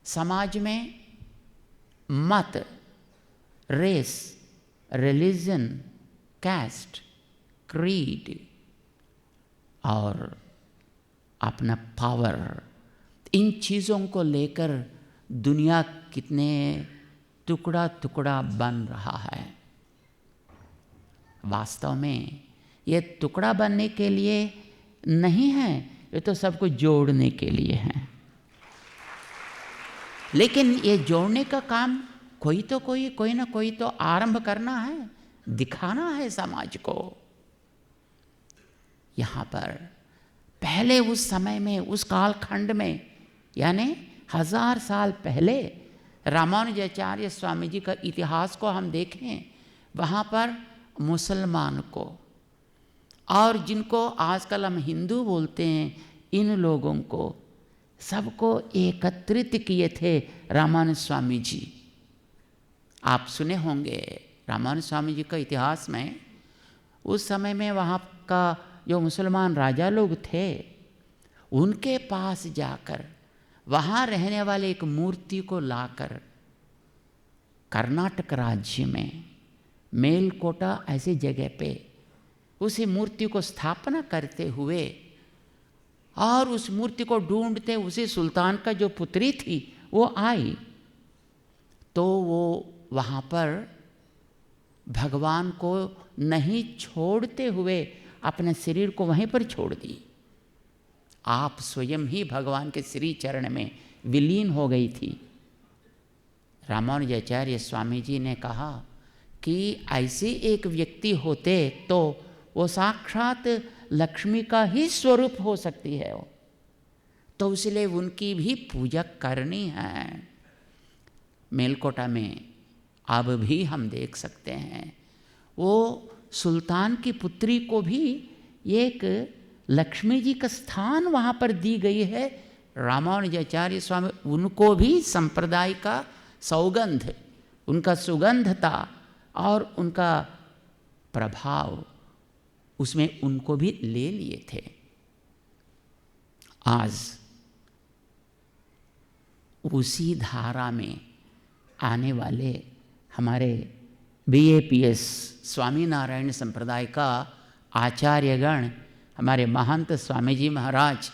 समाज में मत, रेस, रिलीजन, कैस्ट, क्रीड और अपना पावर, इन चीज़ों को लेकर दुनिया कितने टुकड़ा टुकड़ा बन रहा है। वास्तव में ये टुकड़ा बनने के लिए नहीं है, ये तो सबको जोड़ने के लिए है। लेकिन ये जोड़ने का काम कोई ना कोई तो आरंभ करना है, दिखाना है समाज को। यहाँ पर पहले उस समय में, उस कालखंड में, यानी 1000 साल पहले रामानुजाचार्य स्वामी जी का इतिहास को हम देखें, वहाँ पर मुसलमान को और जिनको आजकल हम हिंदू बोलते हैं, इन लोगों को सबको एकत्रित किए थे रामानुज स्वामी जी। आप सुने होंगे रामानुज स्वामी जी का इतिहास में, उस समय में वहाँ का जो मुसलमान राजा लोग थे, उनके पास जाकर वहाँ रहने वाले एक मूर्ति को लाकर कर्नाटक राज्य में मेलकोटा ऐसी जगह पे उसी मूर्ति को स्थापना करते हुए और उस मूर्ति को ढूंढते उसी सुल्तान का जो पुत्री थी वो आई, तो वो वहाँ पर भगवान को नहीं छोड़ते हुए अपने शरीर को वहीं पर छोड़ दी। आप स्वयं ही भगवान के श्री चरण में विलीन हो गई थी। रामानुजाचार्य स्वामी जी ने कहा कि ऐसे एक व्यक्ति होते तो वो साक्षात लक्ष्मी का ही स्वरूप हो सकती है, तो इसलिए उनकी भी पूजा करनी है। मेलकोटा में अब भी हम देख सकते हैं, वो सुल्तान की पुत्री को भी एक लक्ष्मी जी का स्थान वहाँ पर दी गई है। रामानुजाचार्य स्वामी, उनको भी संप्रदाय का सौगंध, उनका सुगंधता और उनका प्रभाव, उसमें उनको भी ले लिए थे। आज उसी धारा में आने वाले हमारे BAPS स्वामीनारायण संप्रदाय का आचार्यगण, हमारे महंत स्वामी जी महाराज,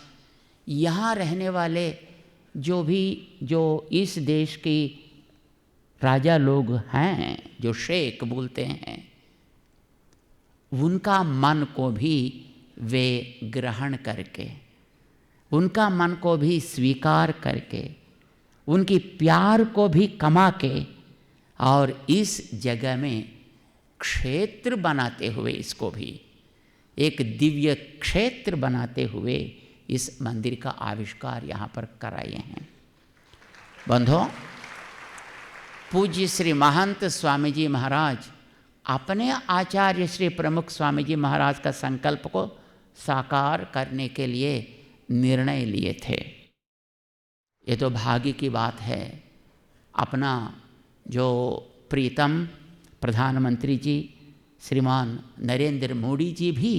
यहाँ रहने वाले जो इस देश की राजा लोग हैं, जो शेख बोलते हैं, उनका मन को भी वे ग्रहण करके, उनका मन को भी स्वीकार करके, उनकी प्यार को भी कमा के और इस जगह में क्षेत्र बनाते हुए, इसको भी एक दिव्य क्षेत्र बनाते हुए इस मंदिर का आविष्कार यहाँ पर कराए हैं। बंधुओं, पूज्य श्री महंत स्वामी जी महाराज अपने आचार्य श्री प्रमुख स्वामी जी महाराज का संकल्प को साकार करने के लिए निर्णय लिए थे। ये तो भाग्य की बात है। अपना जो प्रीतम प्रधानमंत्री जी श्रीमान नरेंद्र मोदी जी भी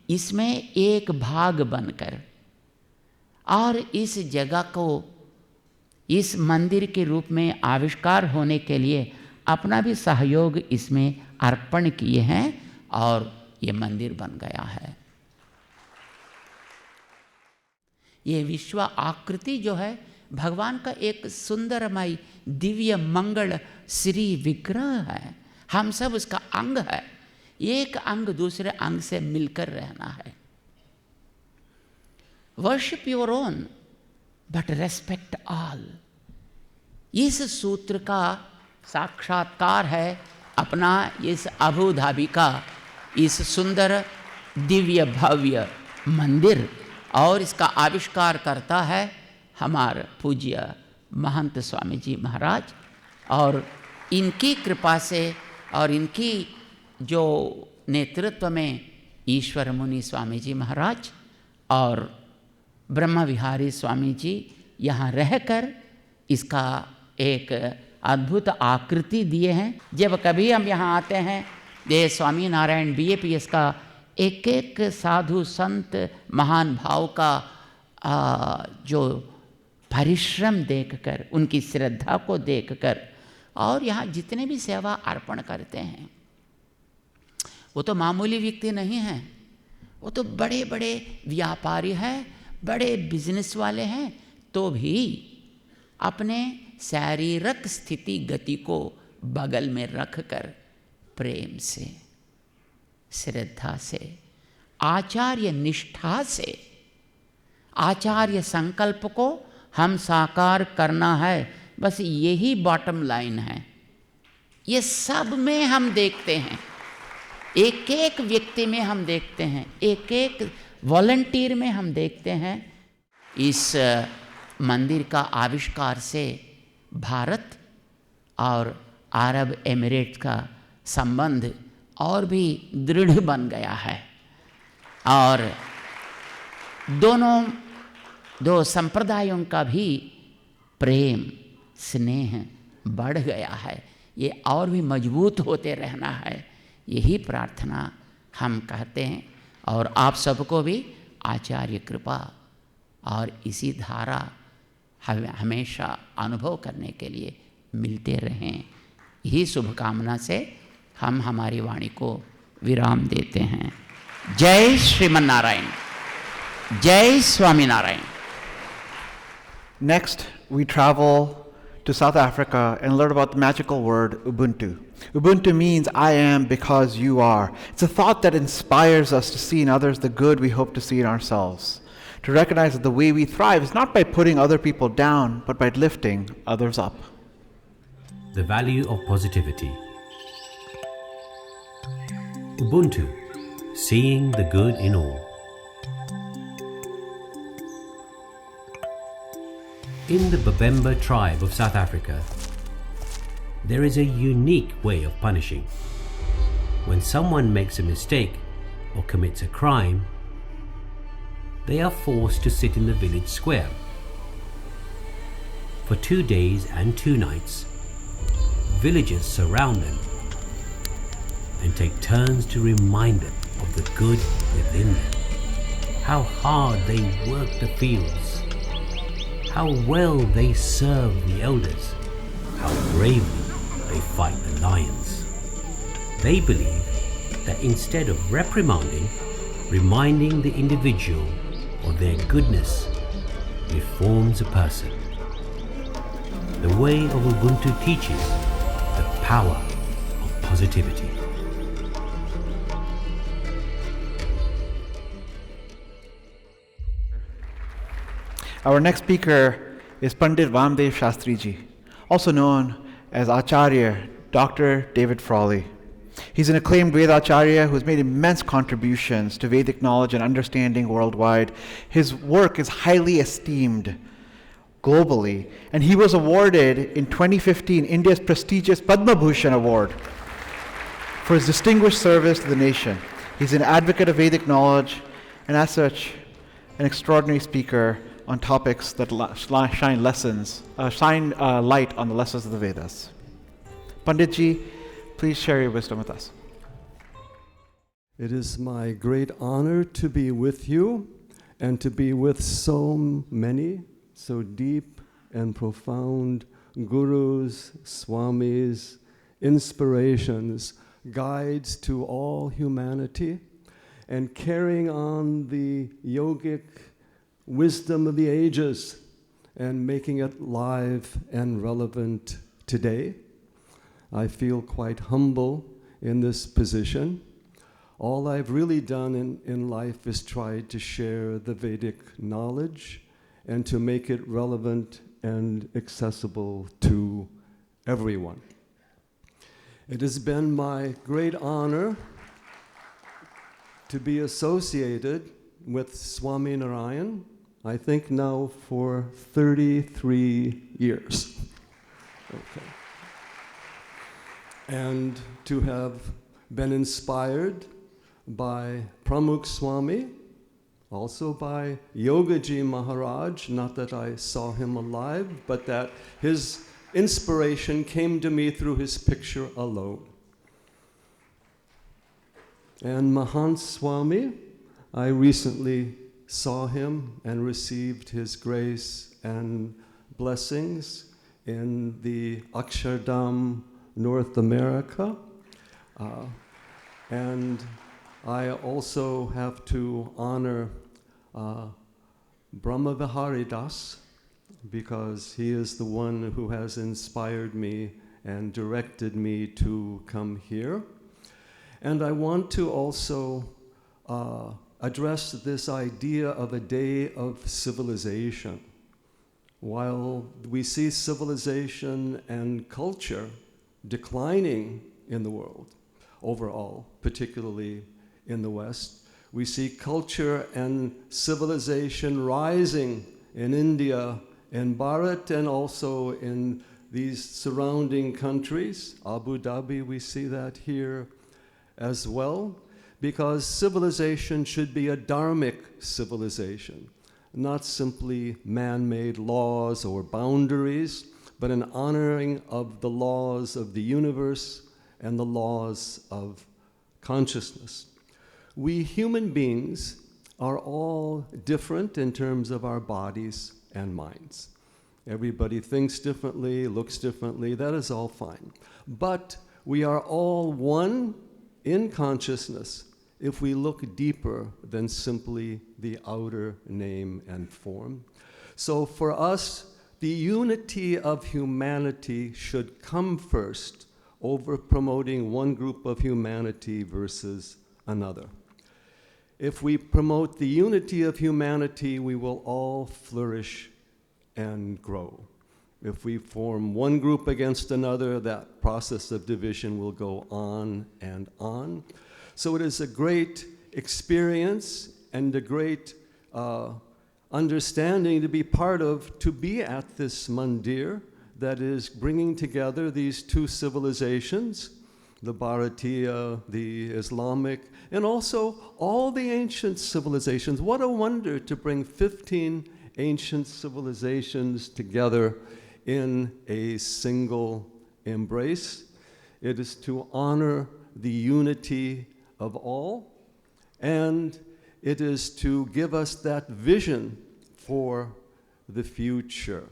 इसमें एक भाग बनकर और इस जगह को इस मंदिर के रूप में आविष्कार होने के लिए अपना भी सहयोग इसमें अर्पण किए हैं और ये मंदिर बन गया है। ये विश्व आकृति जो है भगवान का एक सुंदरमय दिव्य मंगल श्री विग्रह है। हम सब उसका अंग है। एक अंग दूसरे अंग से मिलकर रहना है। Worship your own but respect all. इस सूत्र का साक्षात्कार है अपना इस अबू धाबी का इस सुंदर दिव्य भव्य मंदिर, और इसका आविष्कार करता है हमारे पूज्य महंत स्वामी जी महाराज। और इनकी कृपा से और इनकी जो नेतृत्व में ईश्वर मुनि स्वामी जी महाराज और ब्रह्म विहारी स्वामी जी यहाँ रहकर इसका एक अद्भुत आकृति दिए हैं। जब कभी हम यहाँ आते हैं, ये स्वामी नारायण BAPS का एक एक साधु संत महान भाव का जो परिश्रम देखकर, उनकी श्रद्धा को देखकर, और यहाँ जितने भी सेवा अर्पण करते हैं वो तो मामूली व्यक्ति नहीं हैं, वो तो बड़े बड़े व्यापारी हैं, बड़े बिजनेस वाले हैं, तो भी अपने शारीरिक स्थिति गति को बगल में रखकर प्रेम से, श्रद्धा से, आचार्य निष्ठा से, आचार्य संकल्प को हम साकार करना है, बस यही बॉटम लाइन है। ये सब में हम देखते हैं, एक एक व्यक्ति में हम देखते हैं, एक एक वॉलंटियर में हम देखते हैं। इस मंदिर का आविष्कार से भारत और अरब एमिरेट्स का संबंध और भी दृढ़ बन गया है, और दो संप्रदायों का भी प्रेम स्नेह बढ़ गया है। ये और भी मजबूत होते रहना है, यही प्रार्थना हम कहते हैं। और आप सबको भी आचार्य कृपा और इसी धारा हमेशा अनुभव करने के लिए मिलते रहें, यही शुभकामना से हम हमारी वाणी को विराम देते हैं। जय श्रीमन नारायण, जय Swami Narayan. Next, we travel to South Africa and learn about the magical word Ubuntu. Ubuntu means I am because you are. It's a thought that inspires us to see in others the good we hope to see in ourselves. To recognize that the way we thrive is not by putting other people down, but by lifting others up. The value of positivity. Ubuntu, seeing the good in all. In the Babemba tribe of South Africa, there is a unique way of punishing. When someone makes a mistake or commits a crime, they are forced to sit in the village square. For 2 days and 2 nights, villagers surround them and take turns to remind them of the good within them, how hard they work the fields, how well they serve the elders, how bravely they fight the lions. They believe that instead of reprimanding, reminding the individual of their goodness reforms a person. The way of Ubuntu teaches the power of positivity. Our next speaker is Pandit Vamdev Shastri Ji, also known as Acharya Dr. David Frawley. He's an acclaimed Vedacharya who has made immense contributions to Vedic knowledge and understanding worldwide. His work is highly esteemed globally, and he was awarded in 2015 India's prestigious Padma Bhushan Award for his distinguished service to the nation. He's an advocate of Vedic knowledge, and as such, an extraordinary speaker on topics that shine light on the lessons of the Vedas. Panditji, please share your wisdom with us. It is my great honor to be with you and to be with so many, so deep and profound gurus, swamis, inspirations, guides to all humanity, and carrying on the yogic wisdom of the ages and making it live and relevant today. I feel quite humble in this position. All I've really done in life is tried to share the Vedic knowledge and to make it relevant and accessible to everyone. It has been my great honor to be associated with Swami Narayan, I think now for 33 years. Okay. And to have been inspired by Pramukh Swami, also by Yogaji Maharaj, not that I saw him alive, but that his inspiration came to me through his picture alone. And Mahant Swami, I recently saw him and received his grace and blessings in the Akshardham, North America. And I also have to honor Brahma Vihari Das, because he is the one who has inspired me and directed me to come here. And I want to also address this idea of a day of civilization. While we see civilization and culture declining in the world overall, particularly in the West, we see culture and civilization rising in India, in Bharat, and also in these surrounding countries. Abu Dhabi, we see that here as well, because civilization should be a dharmic civilization, not simply man-made laws or boundaries, but an honoring of the laws of the universe and the laws of consciousness. We human beings are all different in terms of our bodies and minds. Everybody thinks differently, looks differently, that is all fine. But we are all one in consciousness if we look deeper than simply the outer name and form. So for us, the unity of humanity should come first over promoting one group of humanity versus another. If we promote the unity of humanity, we will all flourish and grow. If we form one group against another, that process of division will go on and on. So it is a great experience and a great understanding to be part of, to be at this mandir that is bringing together these two civilizations, the Bharatiya, the Islamic, and also all the ancient civilizations. What a wonder to bring 15 ancient civilizations together in a single embrace. It is to honor the unity of all, and it is to give us that vision for the future.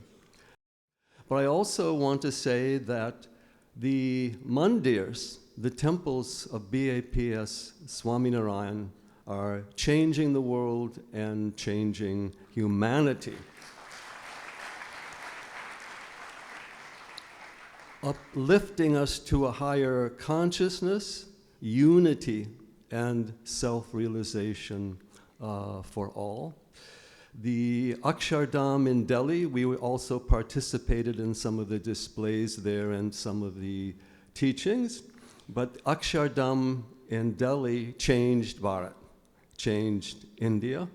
But I also want to say that the mandirs, the temples of BAPS Swaminarayan, are changing the world and changing humanity. Uplifting us to a higher consciousness, unity, and self-realization for all. The Akshardham in Delhi, we also participated in some of the displays there and some of the teachings, but Akshardham in Delhi changed Bharat, changed India.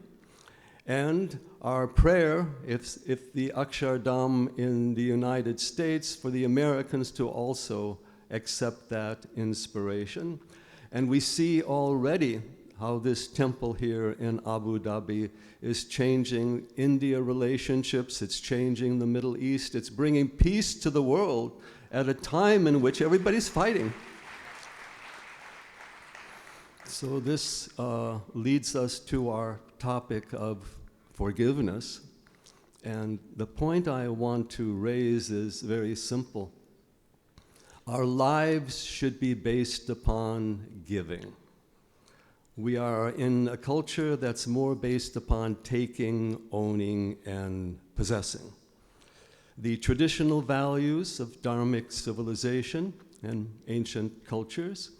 And our prayer, if the Akshardham in the United States, for the Americans to also accept that inspiration. And we see already how this temple here in Abu Dhabi is changing India relationships, it's changing the Middle East, it's bringing peace to the world at a time in which everybody's fighting. So this leads us to our topic of forgiveness. And the point I want to raise is very simple. Our lives should be based upon giving. We are in a culture that's more based upon taking, owning, and possessing. The traditional values of dharmic civilization and ancient cultures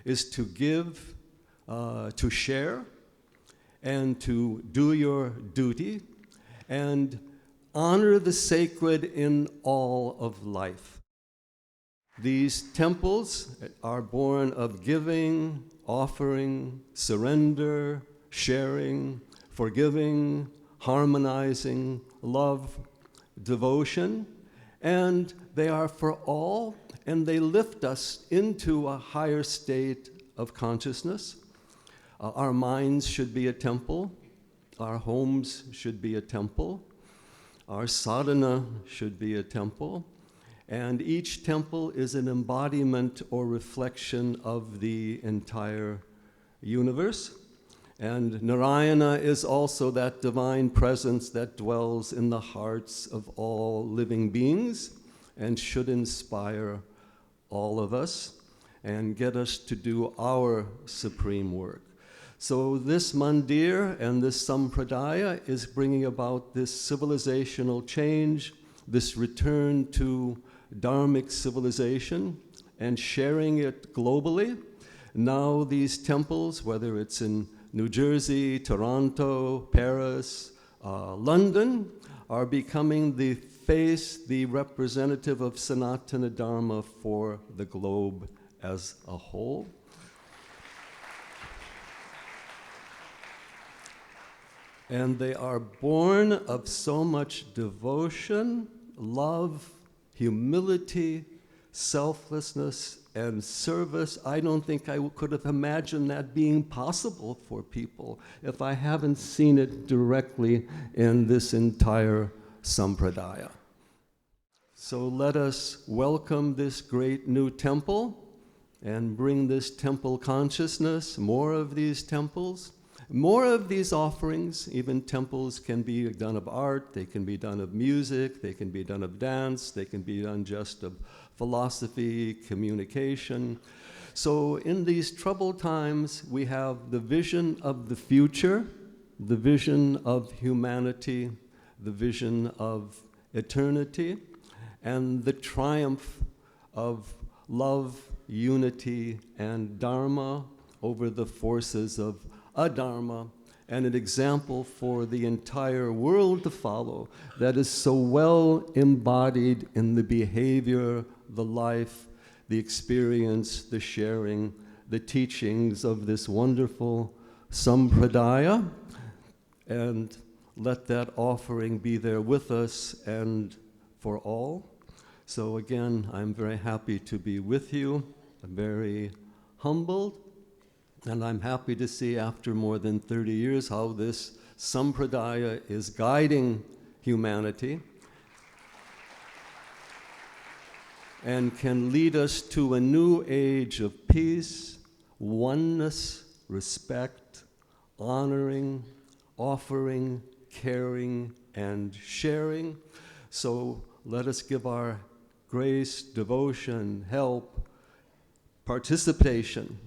is to give to share and to do your duty and honor the sacred in all of life. These temples are born of giving, offering, surrender, sharing, forgiving, harmonizing, love, devotion, and they are for all, and they lift us into a higher state of consciousness. Our minds should be a temple. Our homes should be a temple. Our sadhana should be a temple. And each temple is an embodiment or reflection of the entire universe. And Narayana is also that divine presence that dwells in the hearts of all living beings and should inspire all of us and get us to do our supreme work. So this mandir and this sampradaya is bringing about this civilizational change, this return to dharmic civilization and sharing it globally. Now these temples, whether it's in New Jersey, Toronto, Paris, London, are becoming the face, the representative of Sanatana Dharma for the globe as a whole. And they are born of so much devotion, love, humility, selflessness, and service. I don't think I could have imagined that being possible for people if I haven't seen it directly in this entire sampradaya. So let us welcome this great new temple and bring this temple consciousness, more of these temples, more of these offerings. Even temples can be done of art, they can be done of music, they can be done of dance, they can be done just of philosophy, communication. So in these troubled times, we have the vision of the future, the vision of humanity, the vision of eternity, and the triumph of love, unity, and dharma over the forces of adharma, and an example for the entire world to follow that is so well embodied in the behavior, the life, the experience, the sharing, the teachings of this wonderful sampradaya. And let that offering be there with us and for all. So again, I'm very happy to be with you. I'm very humbled. And I'm happy to see after more than 30 years how this sampradaya is guiding humanity and can lead us to a new age of peace, oneness, respect, honoring, offering, caring, and sharing. So let us give our grace, devotion, help, participation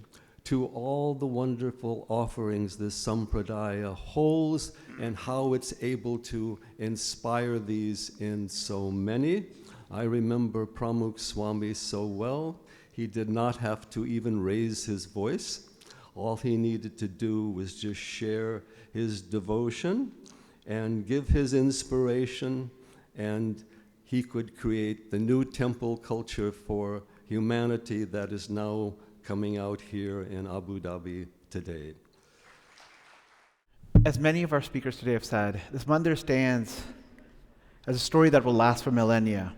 to all the wonderful offerings this sampradaya holds and how it's able to inspire these in so many. I remember Pramukh Swami so well. He did not have to even raise his voice. All he needed to do was just share his devotion and give his inspiration, and he could create the new temple culture for humanity that is now coming out here in Abu Dhabi today. As many of our speakers today have said, this mandir stands as a story that will last for millennia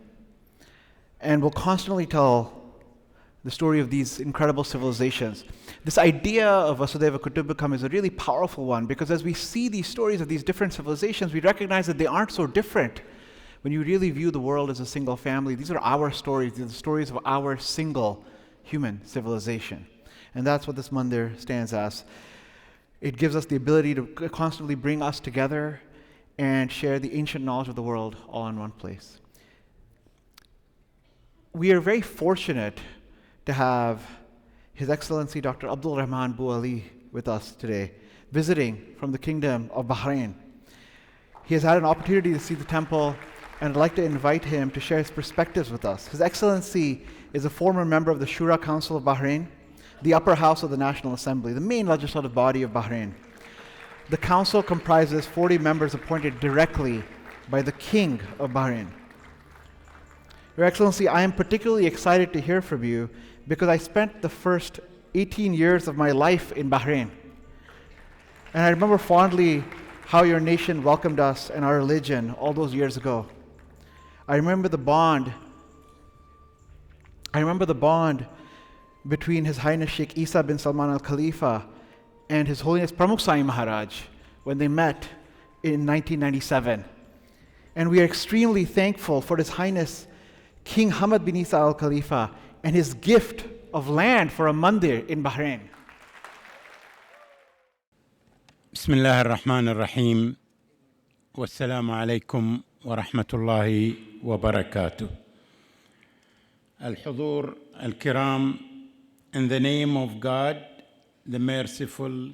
and will constantly tell the story of these incredible civilizations. This idea of Vasudhaiva Kutumbakam is a really powerful one, because as we see these stories of these different civilizations, we recognize that they aren't so different. When you really view the world as a single family, these are our stories. These are the stories of our single human civilization. And that's what this mandir stands as. It gives us the ability to constantly bring us together and share the ancient knowledge of the world all in one place. We are very fortunate to have His Excellency Dr. Abdul Rahman Buali with us today, visiting from the Kingdom of Bahrain. He has had an opportunity to see the temple, and I'd like to invite him to share his perspectives with us. His Excellency is a former member of the Shura Council of Bahrain, the upper house of the National Assembly, the main legislative body of Bahrain. The council comprises 40 members appointed directly by the King of Bahrain. Your Excellency, I am particularly excited to hear from you because I spent the first 18 years of my life in Bahrain. And I remember fondly how your nation welcomed us and our religion all those years ago. I remember the bond between His Highness Sheikh Isa bin Salman Al Khalifa and His Holiness Pramukh Sai Maharaj when they met in 1997. And we are extremely thankful for His Highness King Hamad bin Isa Al Khalifa and his gift of land for a mandir in Bahrain. بسم الله الرحمن الرحيم والسلام عليكم ورحمة الله وبركاته. الحضور الكرام, in the name of God, the merciful,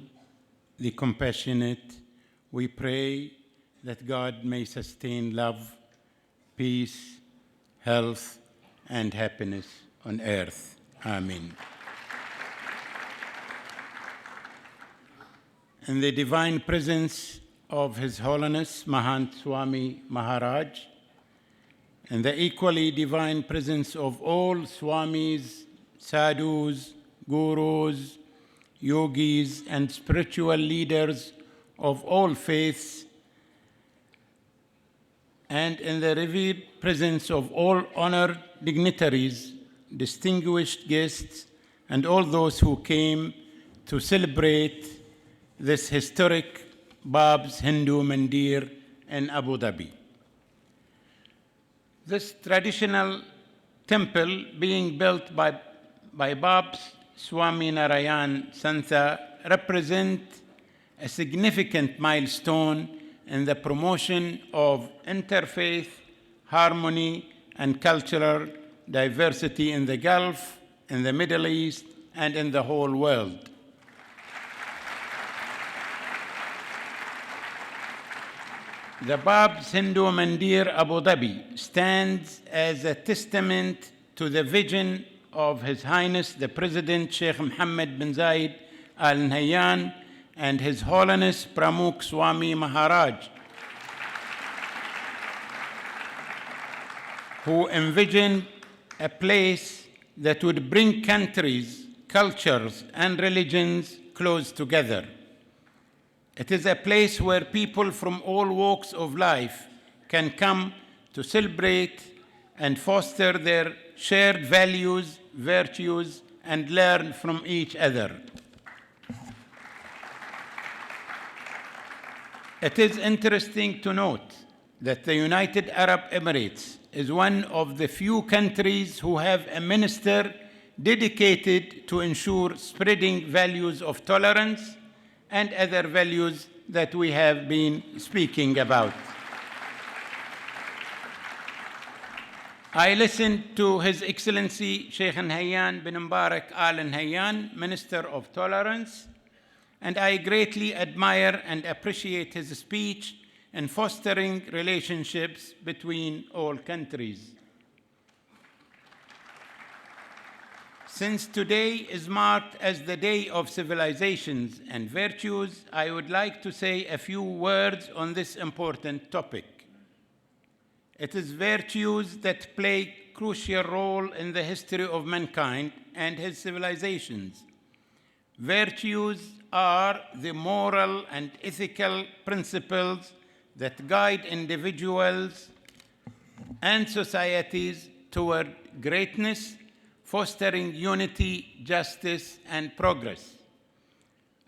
the compassionate, we pray that God may sustain love, peace, health, and happiness on earth. Amen. In the divine presence of His Holiness Mahant Swami Maharaj, in the equally divine presence of all Swamis, sadhus, gurus, yogis, and spiritual leaders of all faiths, and in the revered presence of all honored dignitaries, distinguished guests, and all those who came to celebrate this historic Bab's Hindu Mandir in Abu Dhabi. This traditional temple being built by Bab's Swami Narayan Santha represents a significant milestone in the promotion of interfaith harmony and cultural diversity in the Gulf, in the Middle East, and in the whole world. The Bab's Hindu Mandir Abu Dhabi stands as a testament to the vision of His Highness the President Sheikh Mohammed bin Zayed Al Nahyan and His Holiness Pramukh Swami Maharaj, who envisioned a place that would bring countries, cultures, and religions close together. It is a place where people from all walks of life can come to celebrate and foster their shared values, virtues, and learn from each other. It is interesting to note that the United Arab Emirates is one of the few countries who have a minister dedicated to ensure spreading values of tolerance and other values that we have been speaking about. I listened to His Excellency Sheikh Nahyan bin Mubarak Al Nahyan, Minister of Tolerance, and I greatly admire and appreciate his speech in fostering relationships between all countries. Since today is marked as the Day of Civilizations and Virtues, I would like to say a few words on this important topic. It is virtues that play a crucial role in the history of mankind and his civilizations. Virtues are the moral and ethical principles that guide individuals and societies toward greatness, fostering unity, justice, and progress.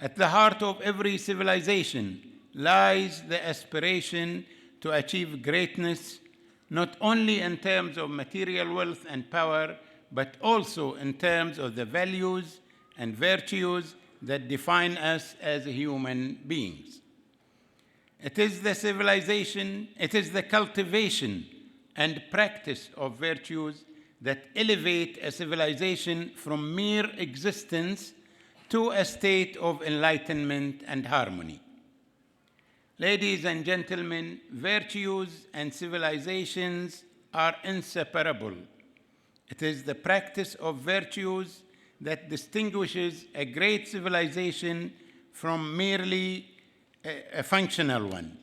At the heart of every civilization lies the aspiration to achieve greatness, not only in terms of material wealth and power, but also in terms of the values and virtues that define us as human beings. It is the cultivation and practice of virtues that elevate a civilization from mere existence to a state of enlightenment and harmony. Ladies and gentlemen, virtues and civilizations are inseparable. It is the practice of virtues that distinguishes a great civilization from merely a functional one.